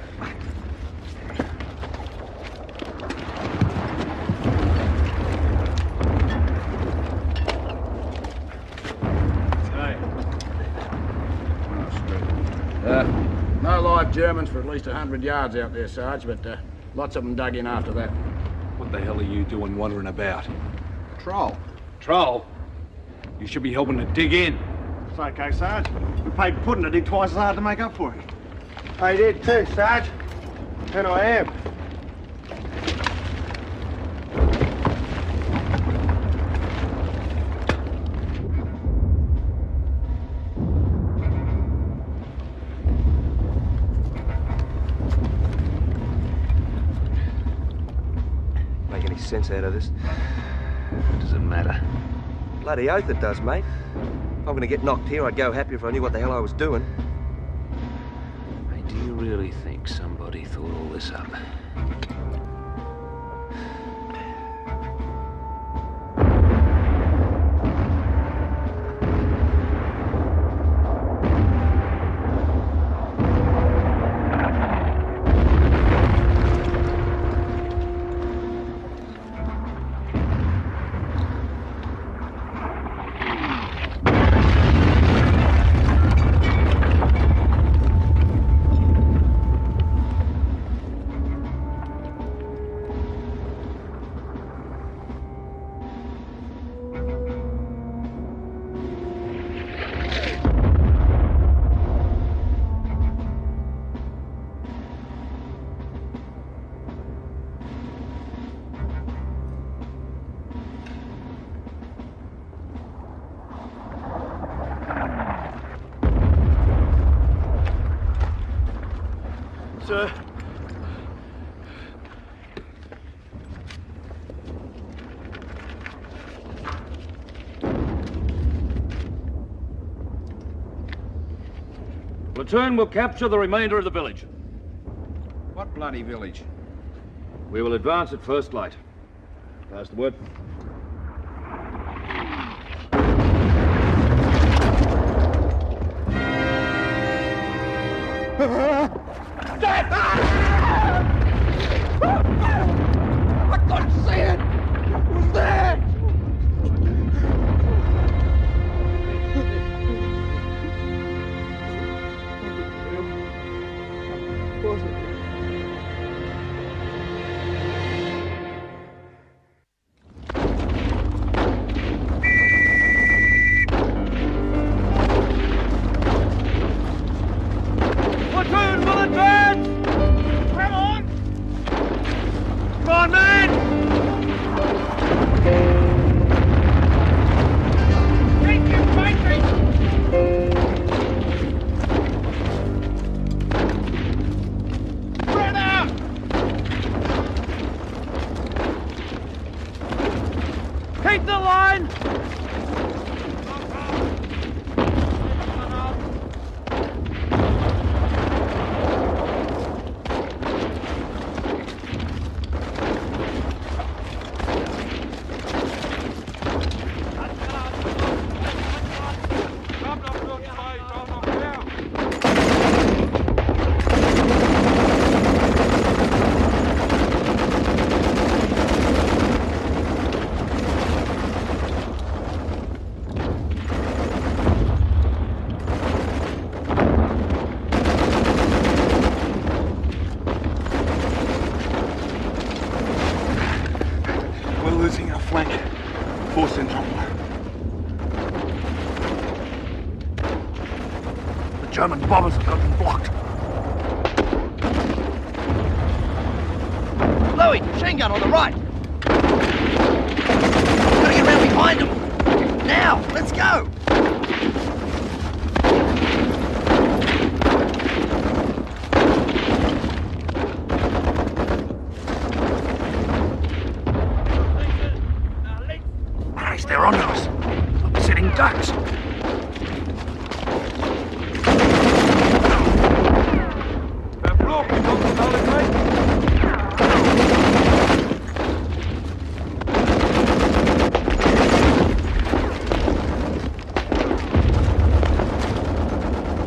No live Germans for at least 100 yards out there, Sarge, but lots of them dug in after that.
What the hell are you doing wandering about?
Troll.
Troll? You should be helping to dig in.
It's okay, Sarge. We paid Puddin' to dig twice as hard to make up for it.
I did too, Sarge. And I am.
Make any sense out of this? What does it matter? Bloody oath it does, mate. If I'm gonna get knocked here, I'd go happier if I knew what the hell I was doing.
Hey, do you really think somebody thought all this up?
Sir.
Platoon will capture the remainder of the village.
What bloody village?
We will advance at first light. Pass the word.
I couldn't see it! It was there! Was it?
Platoon will advance! Come on! Come on, men! Take your fighting! Spread out! Keep the line! German bombers have got them blocked.
Louis, machine gun on the right. Gotta get around behind them. Now, let's go.
Christ, they're onto us. Like sitting ducks.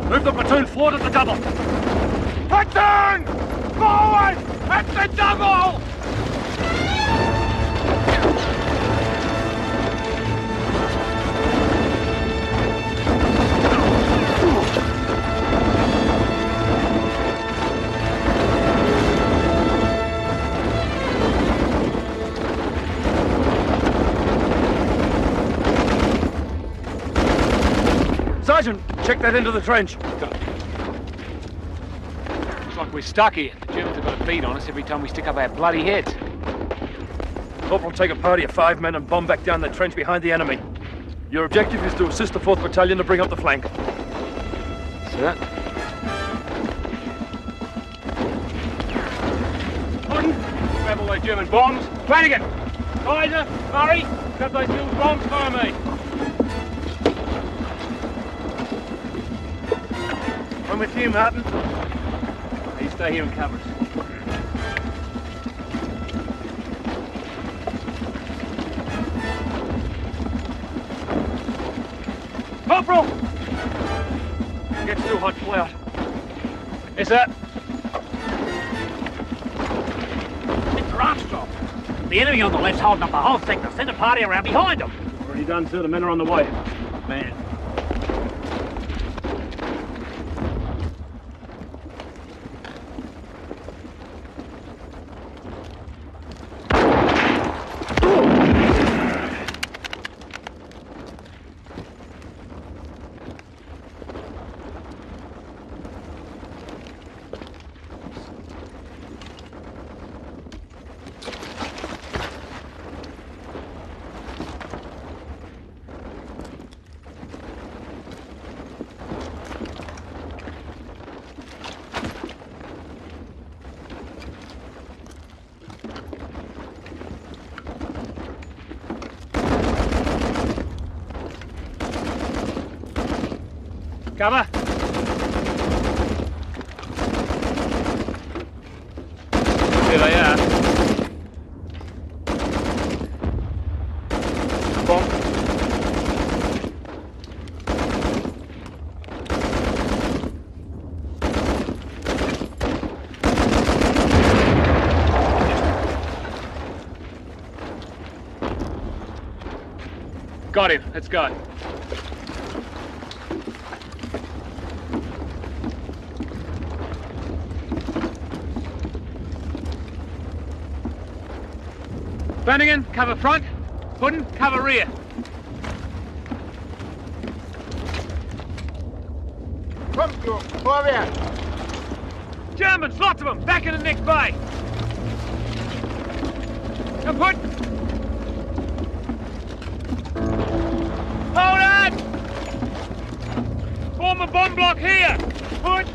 Move the platoon forward at the double. Platoon! Forward! At the double! Sergeant, check that into the trench.
Looks like we're stuck here. The Germans have got a beat on us every time we stick up our bloody heads.
Corporal, take a party of 5 men and bomb back down the trench behind the enemy. Your objective is to assist the 4th Battalion to bring up the flank.
Sir?
Gordon, grab all those German bombs. Flanagan! Kaiser! Murray! Grab those Mills bombs for me. I'm with you, Martin.
You stay here and cover us.
Corporal! Gets too hot, pull out.
Yes, sir.
Mr. Armstrong, the enemy on the left's holding up the whole sector. Send a party around behind them.
Already done, sir. The men are on the way.
Man.
Cover. Here they are.
Bomb.
Got him. Let's go. Flanagan, cover front. Puddin, cover rear. Germans, lots of them. Back in the next bay. Come, Put. Hold on! Form a bomb block here. Put.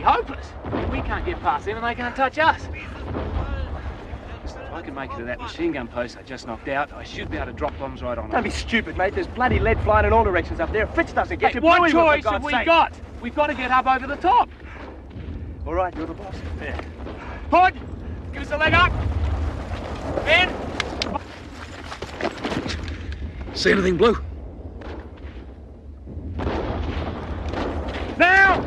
Hopeless. We can't get past them and they can't touch us. Listen, if I can make it to that machine gun post I just knocked out, I should be able to drop bombs right on them.
Don't be stupid, mate. There's bloody lead flying in all directions up there. If Fritz doesn't get
Hey,
you,
what
blow him up, for
choice have
God's
we
sake.
got? We've got to get up over the top.
All right, you're the boss.
Yeah. Hood, give us a leg up. In.
See anything, Blue?
Now!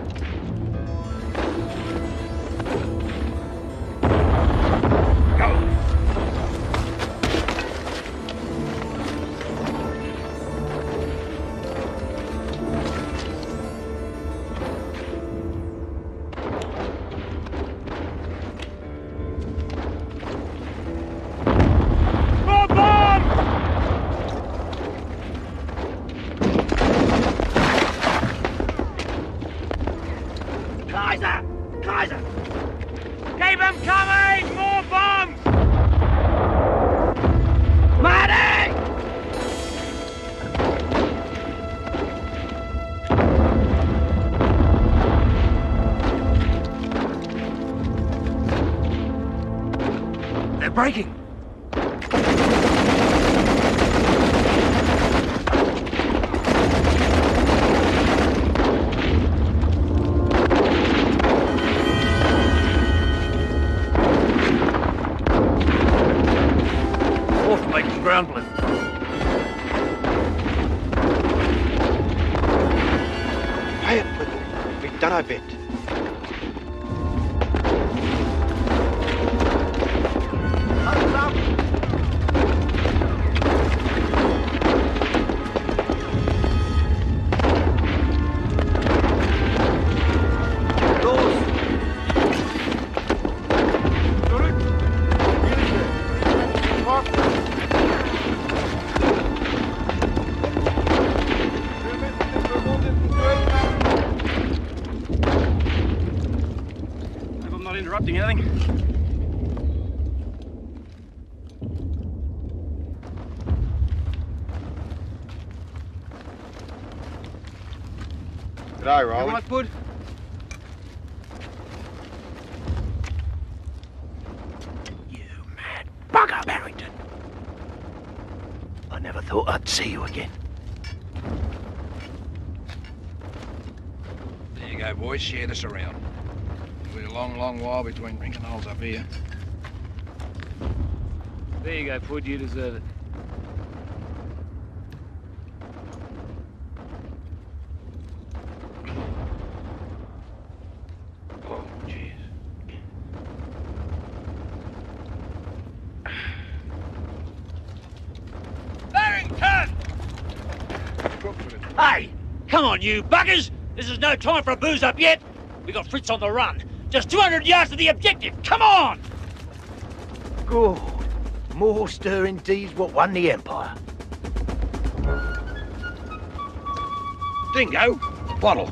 Keep them coming! More bombs! Marty!
They're breaking. Ground, Blue.
Quiet, Blue. We've done our bit.
Interrupting anything?
G'day, Riley.
You right, Bud?
Bugger, Barrington. I never thought I'd see you again.
There you go, boys. Share this around. It'll be a long, long while between drinking holes up here.
There you go, Pud. You deserve it.
Oh, jeez.
Barrington! Hey, come on, you buggers! This is no time for a booze-up yet. We got Fritz on the run. Just 200 yards to the objective. Come on!
Good. More stirring deeds what won the Empire.
Dingo, bottle.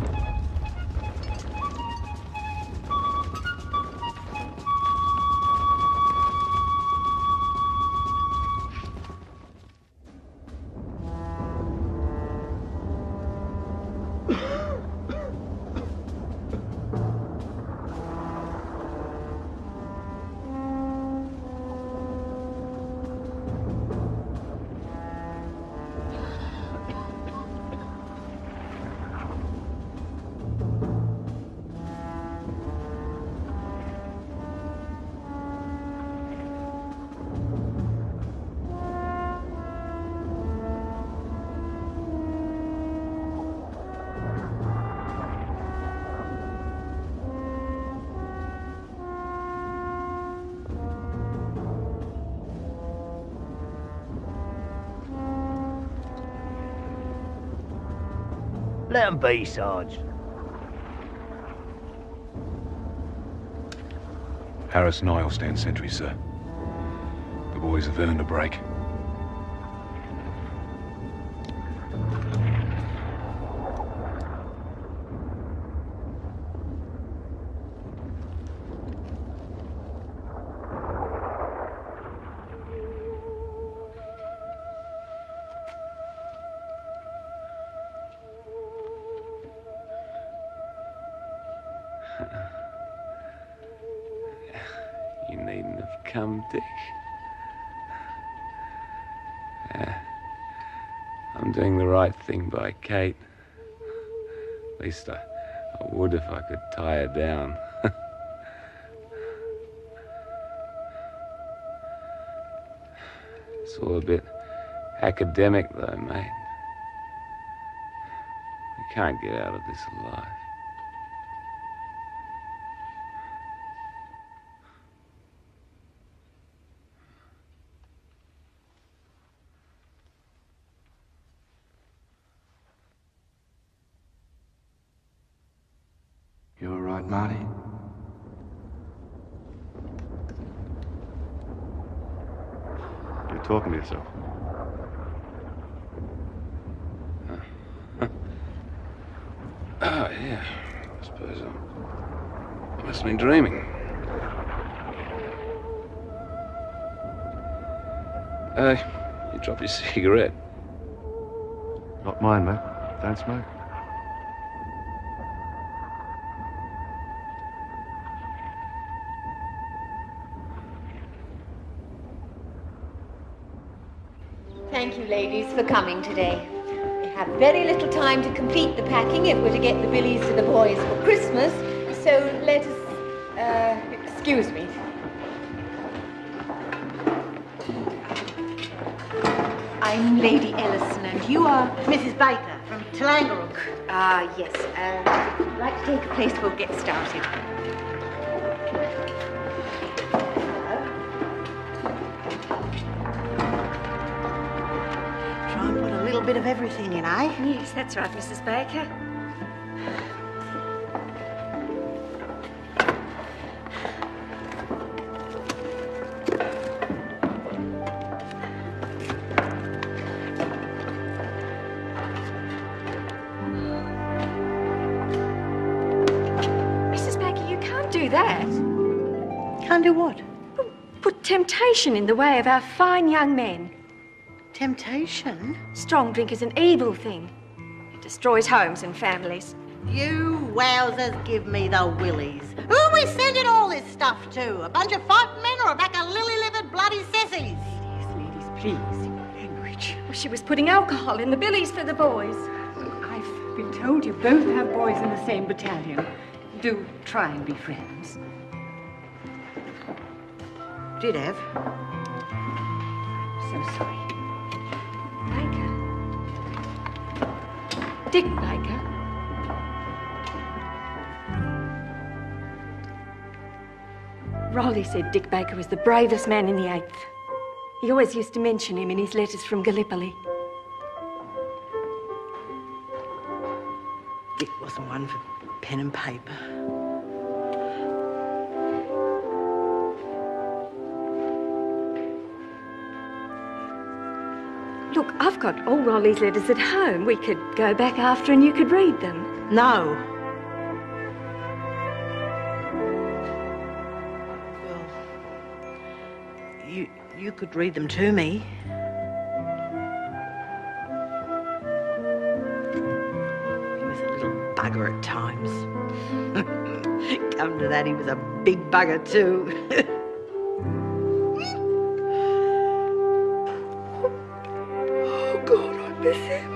Let 'em be, Sarge.
Harris and I will stand sentry, sir. The boys have earned a break.
You needn't have come, Dick. I'm doing the right thing by Kate. At least I would if I could tie her down. It's all a bit academic, though, mate. We can't get out of this alive.
You all right, Marty?
You're talking to yourself.
Oh, yeah. I suppose I must have been dreaming. You dropped your cigarette.
Not mine, mate. Don't smoke.
Thank you, ladies, for coming today. We have very little time to complete the packing if we're to get the billies to the boys for Christmas, so let us, excuse me. I'm Lady Ellison, and you are?
Mrs. Baker from Talangarook.
Ah, yes. If you'd like to take a place, we'll get started.
Try and put a little bit of everything in, eh?
Yes, that's right, Mrs. Baker.
Can't do what?
Put temptation in the way of our fine young men.
Temptation?
Strong drink is an evil thing. It destroys homes and families.
You wowzers give me the willies. Who are we sending all this stuff to? A bunch of fighting men or a pack of lily-livered bloody sissies?
Ladies, please. Language.
Well, she was putting alcohol in the billies for the boys.
I've been told you both have boys in the same battalion. Do try and be friends.
Did have.
So sorry.
Dick Baker. Raleigh said Dick Baker was the bravest man in the 8th. He always used to mention him in his letters from Gallipoli.
Dick wasn't one for pen and paper.
Look, I've got all Raleigh's letters at home. We could go back after and you could read them.
No. Well, you could read them to me. He was a little bugger at times. Come to that, he was a big bugger too.
God, I miss him.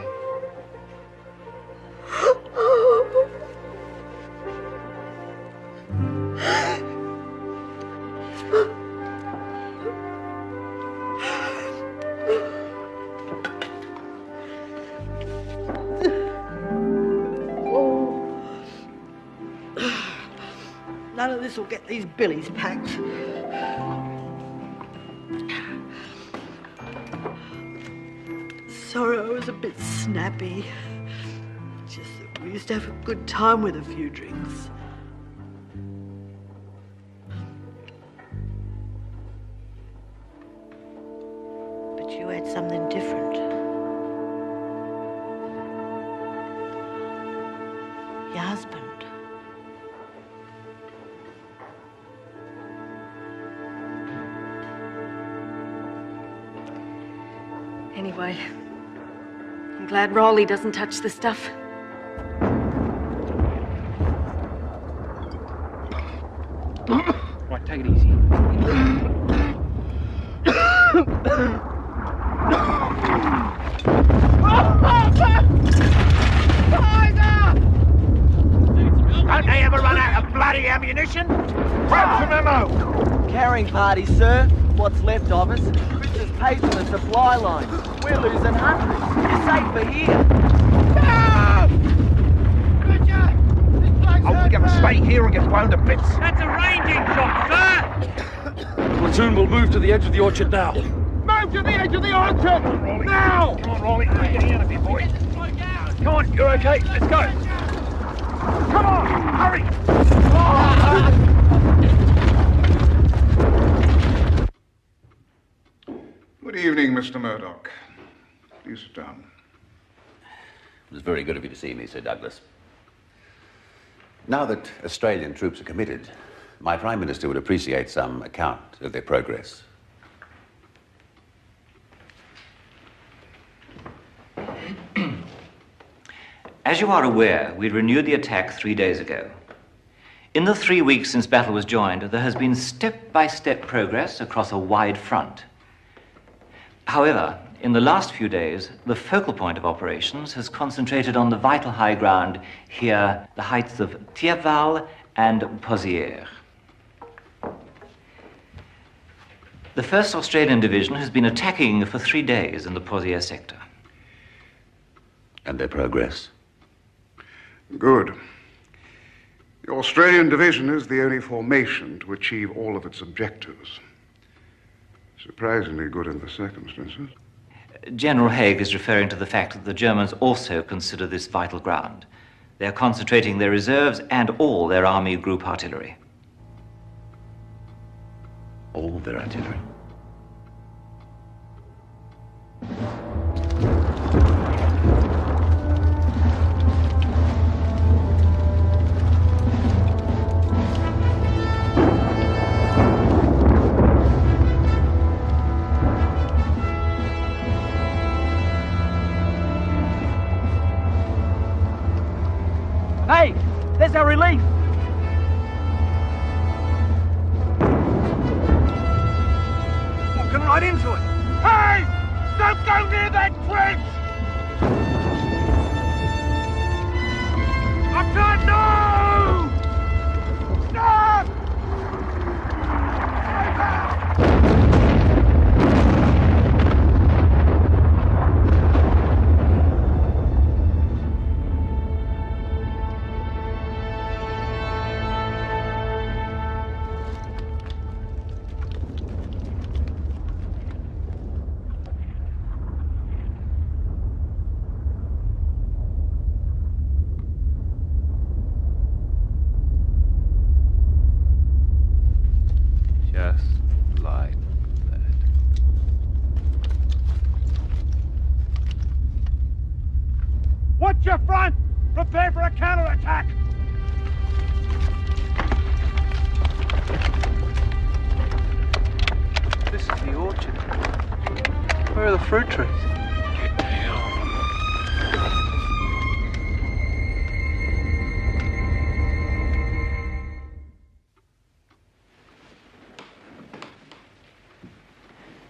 None of this will get these billies packed. Sorry, I was a bit snappy. Just that we used to have a good time with a few drinks. But you had something different. Your husband.
Anyway, I'm glad Raleigh doesn't touch the stuff.
Right, take it easy.
Don't they ever run out of
bloody ammunition? Grab some ammo!
Carrying party, sir. What's left of us. Chris has paid for the supply line. We're losing hundreds. You're safer here.
Oh, we're going to stay here and get blown to bits.
That's a ranging shot, sir!
Platoon will move to the edge of the orchard now.
Move to the edge of the orchard! Now!
Come on, Rolly. We're getting out of here, boy. Come on, you're okay. Let's go. Come on, hurry!
Good evening, Mr. Murdoch. Please sit down.
It was very good of you to see me, Sir Douglas. Now that Australian troops are committed, my Prime Minister would appreciate some account of their progress.
As you are aware, we renewed the attack 3 days ago. In the 3 weeks since battle was joined, there has been step-by-step progress across a wide front. However, in the last few days, the focal point of operations has concentrated on the vital high ground here, the heights of Thierval and Pozières. The 1st Australian Division has been attacking for 3 days in the Pozières sector.
And their progress?
Good. The Australian Division is the only formation to achieve all of its objectives. Surprisingly good in the circumstances.
General Haig is referring to the fact that the Germans also consider this vital ground. They are concentrating their reserves and all their army group artillery.
All their artillery?
Hey, there's our relief. Walking right into it. Hey, don't go near that bridge. I can't, no! Stop!
Just like that.
Watch your front! Prepare for a counterattack!
This is the orchard. Where are the fruit trees?
Get down.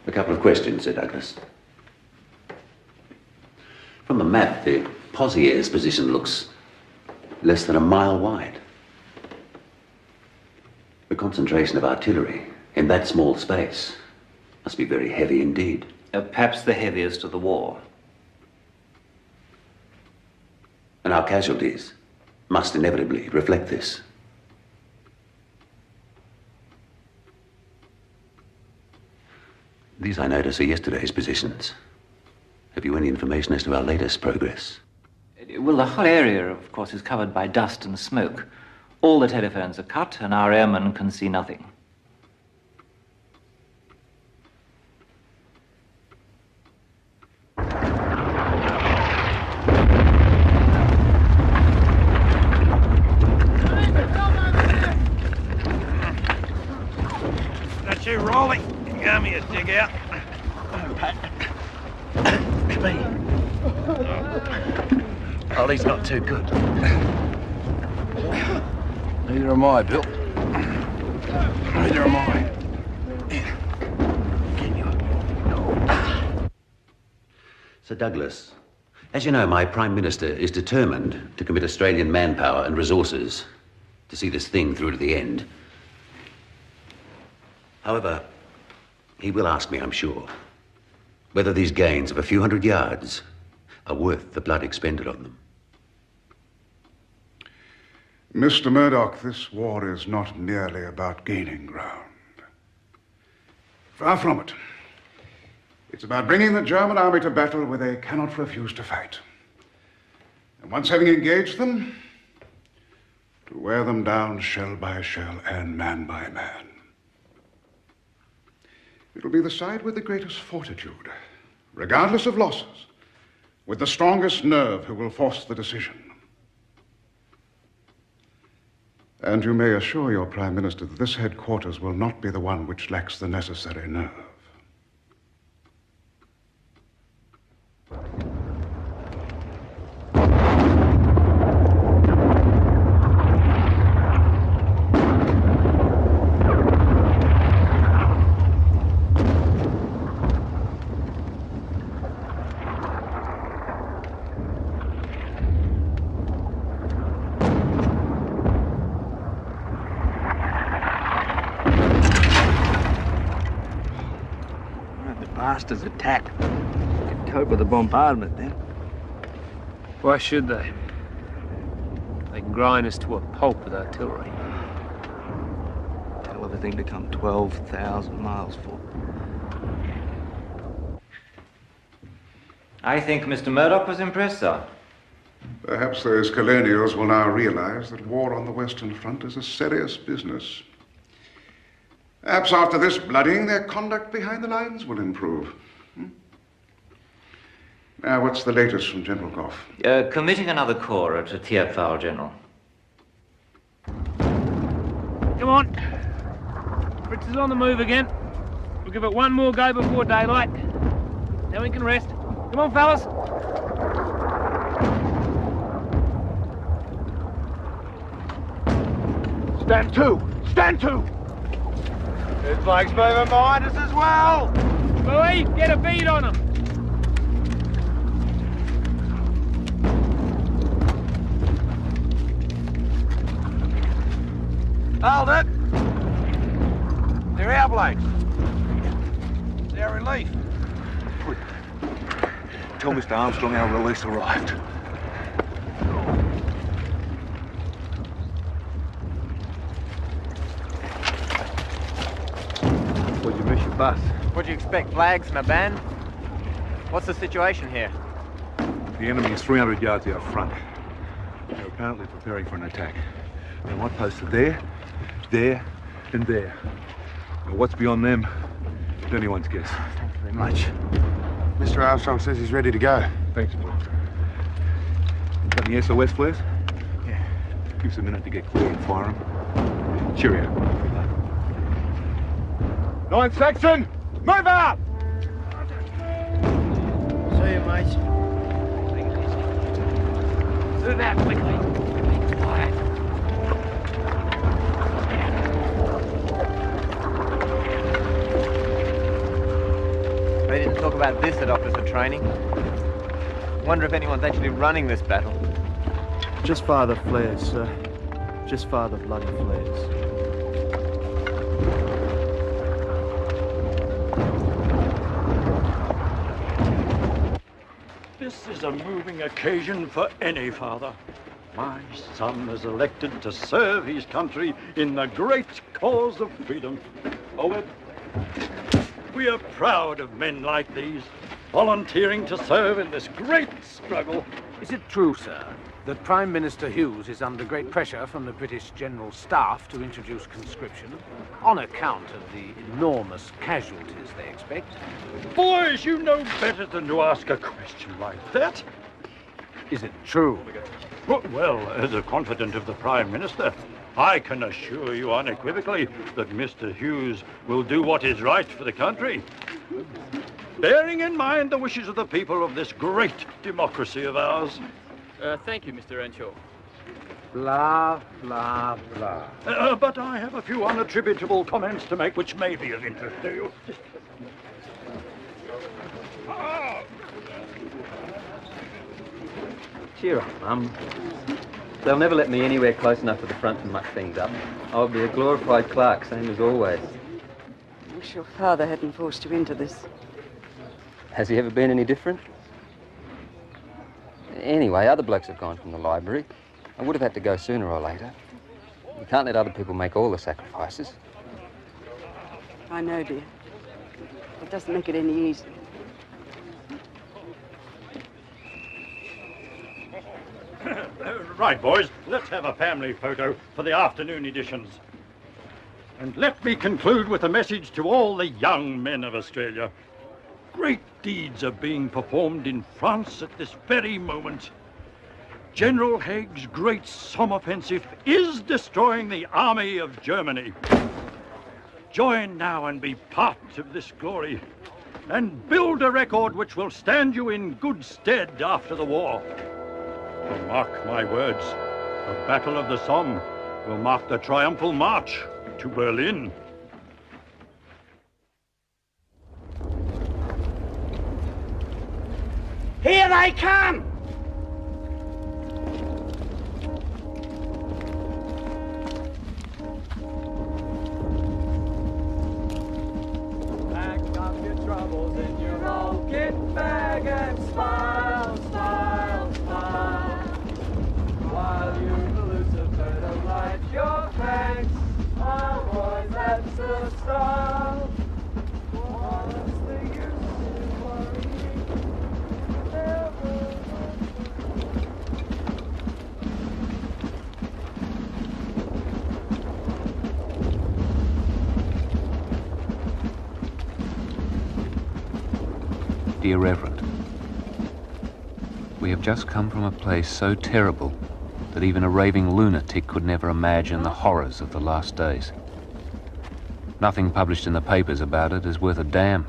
A couple of questions, Sir Douglas. From the map, the Pozières position looks less than a mile wide. The concentration of artillery in that small space must be very heavy indeed.
Perhaps the heaviest of the war.
And our casualties must inevitably reflect this. These, I notice, are yesterday's positions. Have you any information as to our latest progress?
Well, the whole area, of course, is covered by dust and smoke. All the telephones are cut, and our airmen can see nothing.
That's you, Rolly. You gave me a dig out. Me. Rolly's not too good.
Neither am I, Bill. Neither am I.
Sir Douglas, as you know, my Prime Minister is determined to commit Australian manpower and resources to see this thing through to the end. However, he will ask me, I'm sure, whether these gains of a few hundred yards are worth the blood expended on them.
Mr. Murdoch, this war is not merely about gaining ground. Far from it. It's about bringing the German army to battle where they cannot refuse to fight. And once having engaged them, to wear them down shell by shell and man by man. It'll be the side with the greatest fortitude, regardless of losses, with the strongest nerve who will force the decision. And you may assure your Prime Minister that this headquarters will not be the one which lacks the necessary nerve.
Bastards attack. Could cope with the bombardment then. Why should they? They can grind us to a pulp with artillery. Tell everything to come 12,000 miles for.
I think Mr. Murdoch was impressed, sir.
Perhaps those colonials will now realize that war on the Western Front is a serious business. Perhaps after this bloodying, their conduct behind the lines will improve. Now, what's the latest from General Gough?
Committing another corps at Thiepval, General.
Come on. Fritz is on the move again. We'll give it one more go before daylight. Then we can rest. Come on, fellas.
Stand to! Stand to!
His flag's moving behind us as well.
Boy, get a bead on him.
Hold it. They're our blokes. They're relief.
Tell Mr. Armstrong our release arrived.
What'd you miss your bus?
What do you expect, flags and a band? What's the situation here?
The enemy is 300 yards out front. They're apparently preparing for an attack. They want posted there, there, and there. Now, what's beyond them is anyone's guess.
Thank you very much. Mr. Armstrong says he's ready to go.
Thanks, boy. Got any SOS flares?
Yeah.
Give us a minute to get clear and fire them. Cheerio.
9th section, move out!
See you, mate.
Move out quickly. Be quiet.
They didn't talk about this at officer training. Wonder if anyone's actually running this battle.
Just fire the flares, sir. Just fire the bloody flares.
This is a moving occasion for any father. My son is elected to serve his country in the great cause of freedom. Forward. We are proud of men like these, volunteering to serve in this great struggle.
Is it true, sir, that Prime Minister Hughes is under great pressure from the British General Staff to introduce conscription on account of the enormous casualties they expect?
Boys, you know better than to ask a question like that.
Is it true?
Well, as a confidant of the Prime Minister, I can assure you unequivocally that Mr. Hughes will do what is right for the country, bearing in mind the wishes of the people of this great democracy of ours.
Thank you, Mr. Earnshaw.
Blah, blah, blah.
But I have a few unattributable comments to make which may be of interest to you.
Cheer up, Mum.
They'll never let me anywhere close enough to the front to muck things up. I'll be a glorified clerk, same as always.
I wish your father hadn't forced you into this.
Has he ever been any different? Anyway, other blokes have gone from the library. I would have had to go sooner or later. You can't let other people make all the sacrifices.
I know, dear. It doesn't make it any easier.
Right, boys, let's have a family photo for the afternoon editions. And let me conclude with a message to all the young men of Australia. Great deeds are being performed in France at this very moment. General Haig's great Somme offensive is destroying the army of Germany. Join now and be part of this glory, and build a record which will stand you in good stead after the war. And mark my words, the Battle of the Somme will mark the triumphal march to Berlin.
Here they come!
Pack up your troubles in your old kit bag and smile, smile, smile. While you Lucifer to light your thanks, our boys, that's the style. What's the use in worrying?
Dear Reverend, we have just come from a place so terrible that even a raving lunatic could never imagine the horrors of the last days. Nothing published in the papers about it is worth a damn.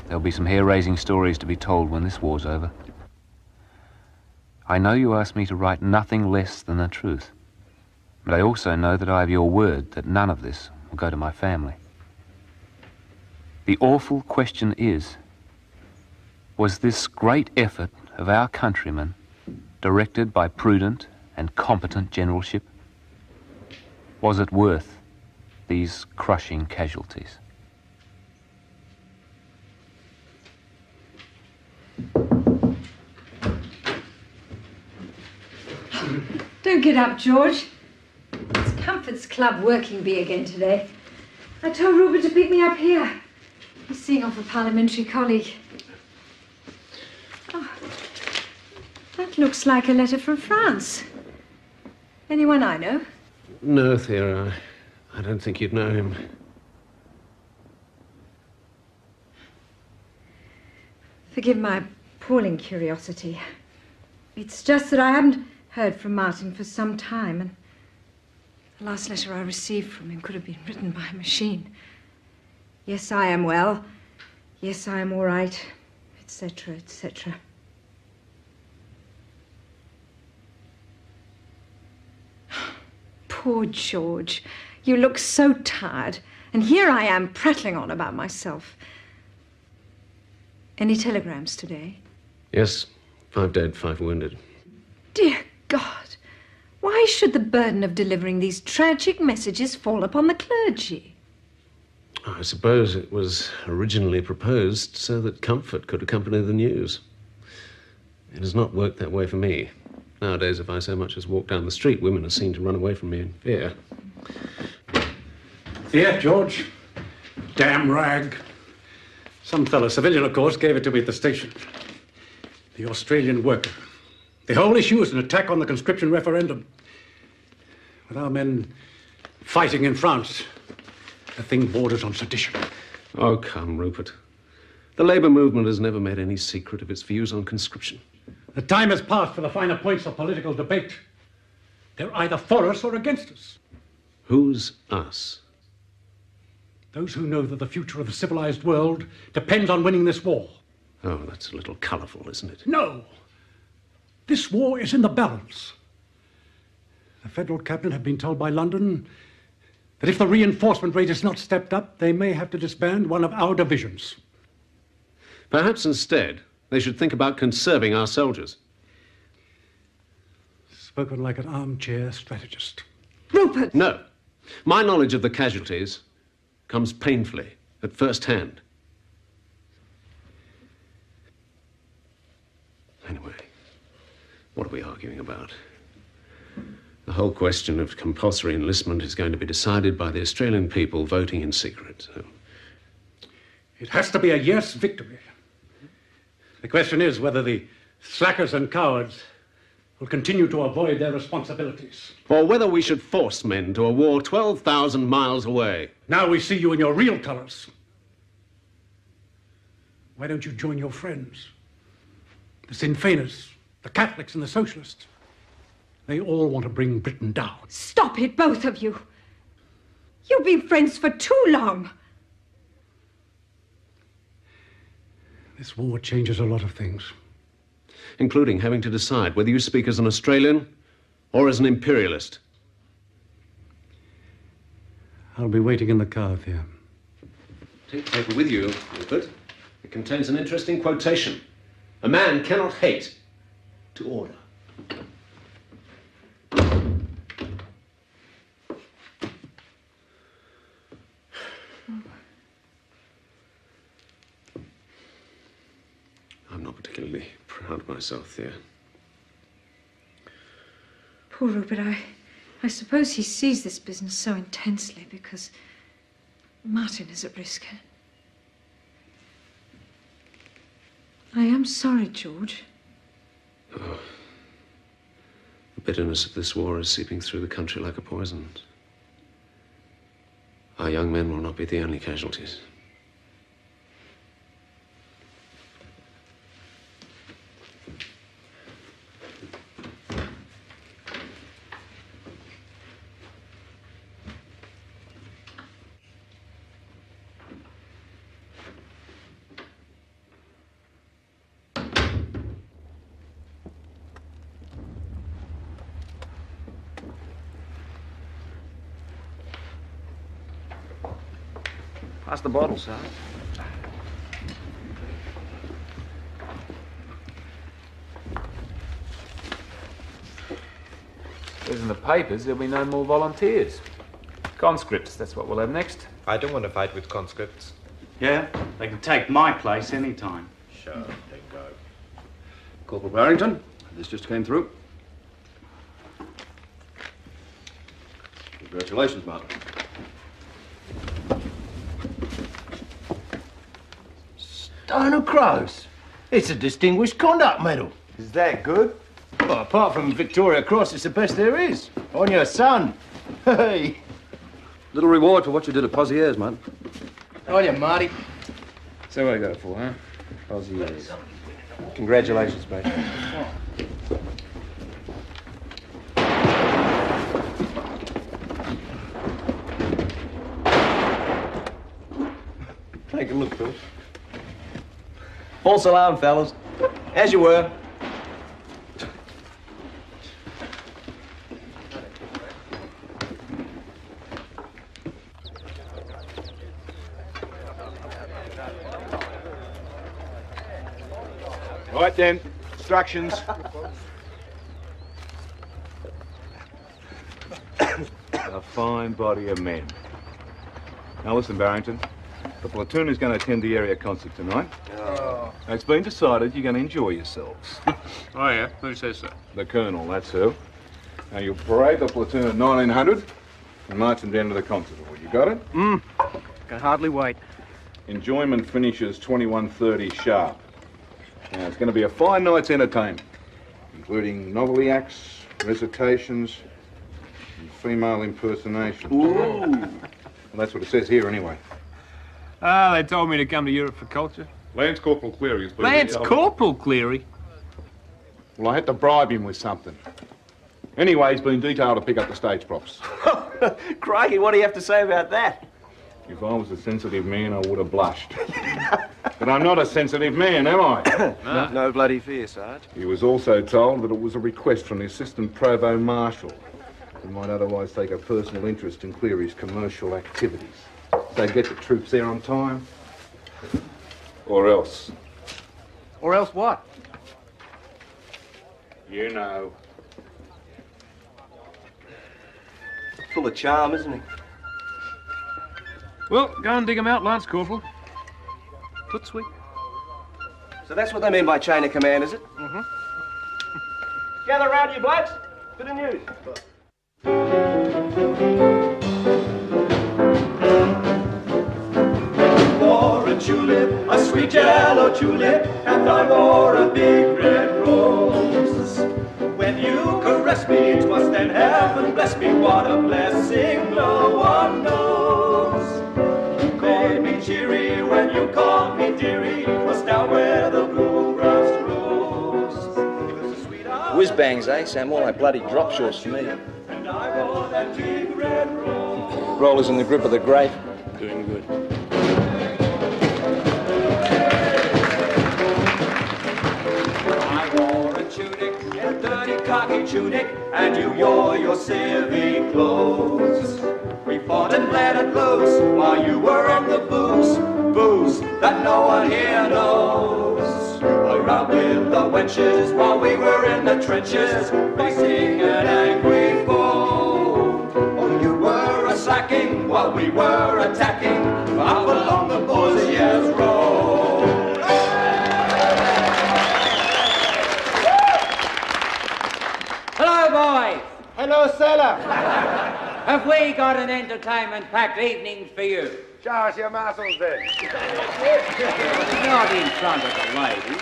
There'll be some hair-raising stories to be told when this war's over. I know you asked me to write nothing less than the truth, but I also know that I have your word that none of this will go to my family. The awful question is, was this great effort of our countrymen directed by prudent and competent generalship? Was it worth these crushing casualties?
Don't get up, George. It's Comfort's Club working bee again today. I told Rupert to pick me up here. He's seeing off a parliamentary colleague. Oh, that looks like a letter from France. Anyone I know?
No, Thea, I don't think you'd know him.
Forgive my appalling curiosity. It's just that I haven't heard from Martin for some time, and the last letter I received from him could have been written by a machine. Yes, I am well. Yes, I am all right, etc., etc. Poor George. You look so tired, and here I am prattling on about myself. Any telegrams today?
Yes, 5 dead, 5 wounded.
Dear God, why should the burden of delivering these tragic messages fall upon the clergy?
I suppose it was originally proposed so that comfort could accompany the news. It has not worked that way for me. Nowadays, if I so much as walk down the street, women are seen to run away from me in fear.
Here, George. Damn rag. Some fellow, civilian, of course, gave it to me at the station. The Australian worker. The whole issue is an attack on the conscription referendum. With our men fighting in France, the thing borders on sedition.
Oh, come, Rupert. The Labour movement has never made any secret of its views on conscription.
The time has passed for the finer points of political debate. They're either for us or against us.
Who's us?
Those who know that the future of the civilized world depends on winning this war.
Oh, that's a little colourful, isn't it?
No! This war is in the balance. The Federal Cabinet have been told by London that if the reinforcement rate is not stepped up, they may have to disband one of our divisions.
Perhaps instead, they should think about conserving our soldiers.
spoken like an armchair strategist.
Rupert!
No. My knowledge of the casualties comes painfully, at first hand. Anyway, what are we arguing about? The whole question of compulsory enlistment is going to be decided by the Australian people voting in secret. So.
It has to be a yes victory. The question is whether the slackers and cowards will continue to avoid their responsibilities.
Or whether we should force men to a war 12,000 miles away.
Now we see you in your real colours. Why don't you join your friends? The Sinn Féiners, the Catholics and the Socialists. They all want to bring Britain down.
Stop it, both of you. You've been friends for too long.
This war changes a lot of things.
Including having to decide whether you speak as an Australian or as an imperialist.
I'll be waiting in the car there.
Take the paper with you, Rupert. It contains an interesting quotation. A man cannot hate to order. I'm not particularly proud of myself, Thea.
Poor Rupert, I suppose he sees this business so intensely because Martin is at risk. I am sorry, George.
Oh. The bitterness of this war is seeping through the country like a poison. Our young men will not be the only casualties.
Pass the bottle, sir. Says in the papers there'll be no more volunteers. Conscripts, that's what we'll have next.
I don't want to fight with conscripts.
Yeah, they can take my place any time.
Sure, they go.
Corporal Barrington, this just came through. Congratulations, Martin.
Stone of Crows. It's a Distinguished Conduct Medal.
Is that good?
Well, apart from Victoria Cross, it's the best there is. On your son. Hey.
Little reward for what you did at Pozieres, man.
On you, Marty.
So what I got it for, huh? Pozieres. Congratulations, mate.
Take a look, Phil. False alarm, fellas. As you were.
Right then, instructions. A fine body of men. Now listen, Barrington. The platoon is going to attend the area concert tonight.
Oh.
It's been decided you're going to enjoy yourselves.
Oh, yeah? Who says so?
The Colonel, that's who. Now, you'll parade the platoon at 1900 and march them down to the concert hall. You got it?
Can hardly wait.
Enjoyment finishes 21:30 sharp. Now, it's going to be a fine night's entertainment, including novelty acts, recitations, and female impersonations.
Ooh.
Well, that's what it says here, anyway.
Ah, they told me to come to Europe for culture.
Lance Corporal Cleary has been...
Lance Corporal Cleary?
Well, I had to bribe him with something. Anyway, he's been detailed to pick up the stage props.
Crikey, what do you have to say about that?
If I was a sensitive man, I would have blushed. But I'm not a sensitive man, am I?
No bloody fear, Sarge.
He was also told that it was a request from the Assistant Provost Marshal, who might otherwise take a personal interest in Cleary's commercial activities. So get the troops there on time, or else.
Or else what?
You know.
full of charm, isn't he?
Well, go and dig him out, Lance Corporal. Toot sweet.
So that's what they mean by chain of command, is it?
Mm-hmm.
Gather round, you blokes. Bit of news.
Wore a tulip, a sweet yellow tulip, and I wore a big red rose. When you caressed me, it was then heaven bless me, what a blessing no one knows. You called me cheery when you called me dearie, it was down where the bluegrass grows.
Whiz-bangs, eh, Sam? More like bloody drop shorts to me.
And I wore that big red rose.
Rollers in the grip of the grape. Doing good.
I wore a tunic, a dirty khaki tunic, and you wore your civic clothes. We fought and bled at blows while you were on the booze, booze that no one here knows. You were out with the wenches while we were in the trenches, facing an angry foe. Oh, you were a slacking while we were attacking up along the Bossiers Road.
Hello, boys.
Hello, sailor.
Have we got an entertainment-packed evening for you?
Show us your muscles, then.
Not in front of the ladies.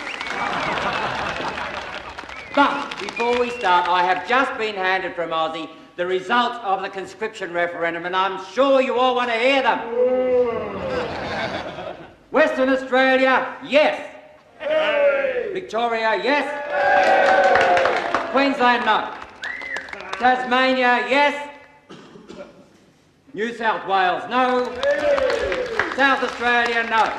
But before we start, I have just been handed from Aussie the results of the conscription referendum, and I'm sure you all want to hear them. Western Australia, yes. Hey. Victoria, yes. Hey. Queensland, no. Tasmania, yes. New South Wales, no. Hey. South Australia, no.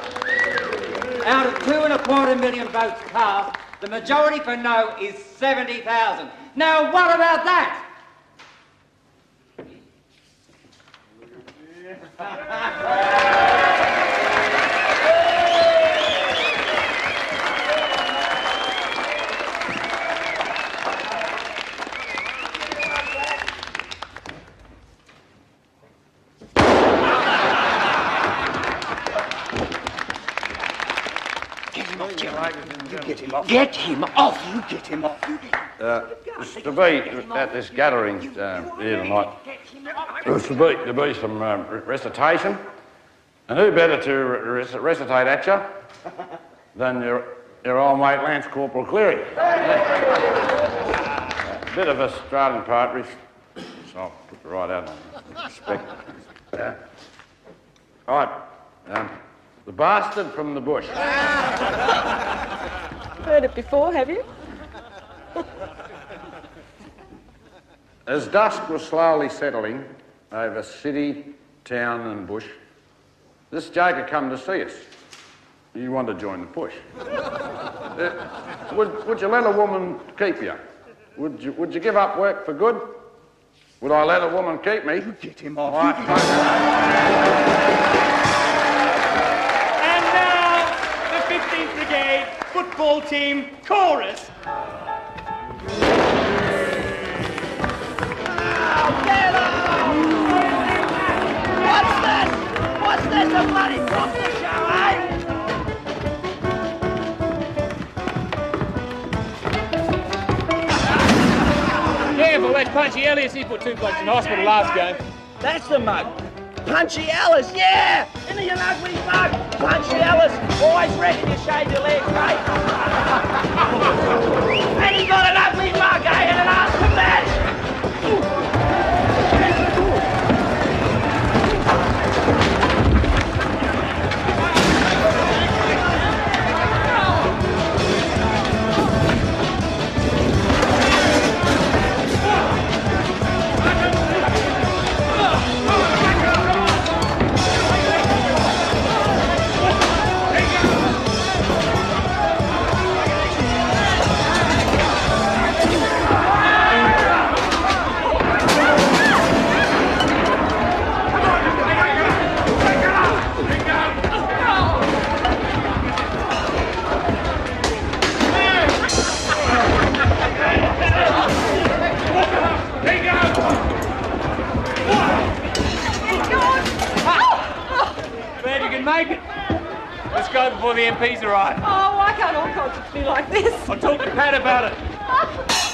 Out of 2.25 million votes cast, the majority for no is 70,000. Now, what about that?
Get him off.
Get him off.
You get him off.
To be at this gathering here tonight, there's to be some recitation, and who better to recitate at you than your old mate Lance Corporal Cleary. Bit of Australian poetry, so I'll put the right out on respect. All right, the bastard from the bush.
Heard it before, have you?
As dusk was slowly settling over city, town and bush, this Jake had come to see us. You want to join the push. Would you let a woman keep you? Would you give up work for good? Would I let a woman keep me?
You get him off.
And now, the 15th Brigade football team chorus.
What's this, a bloody proper show, eh?
Careful, that Punchy Ellis, he put 2 blokes in hospital last game.
That's the mug. Punchy Ellis, yeah! Isn't he an ugly mug? Punchy Ellis, always reckon you shave your legs, mate. And he got an ugly mug, eh? And an ass to match.
make it. Let's go before the MPs arrive.
Oh, why can't all concerts be like this?
I'll talk to Pat about it.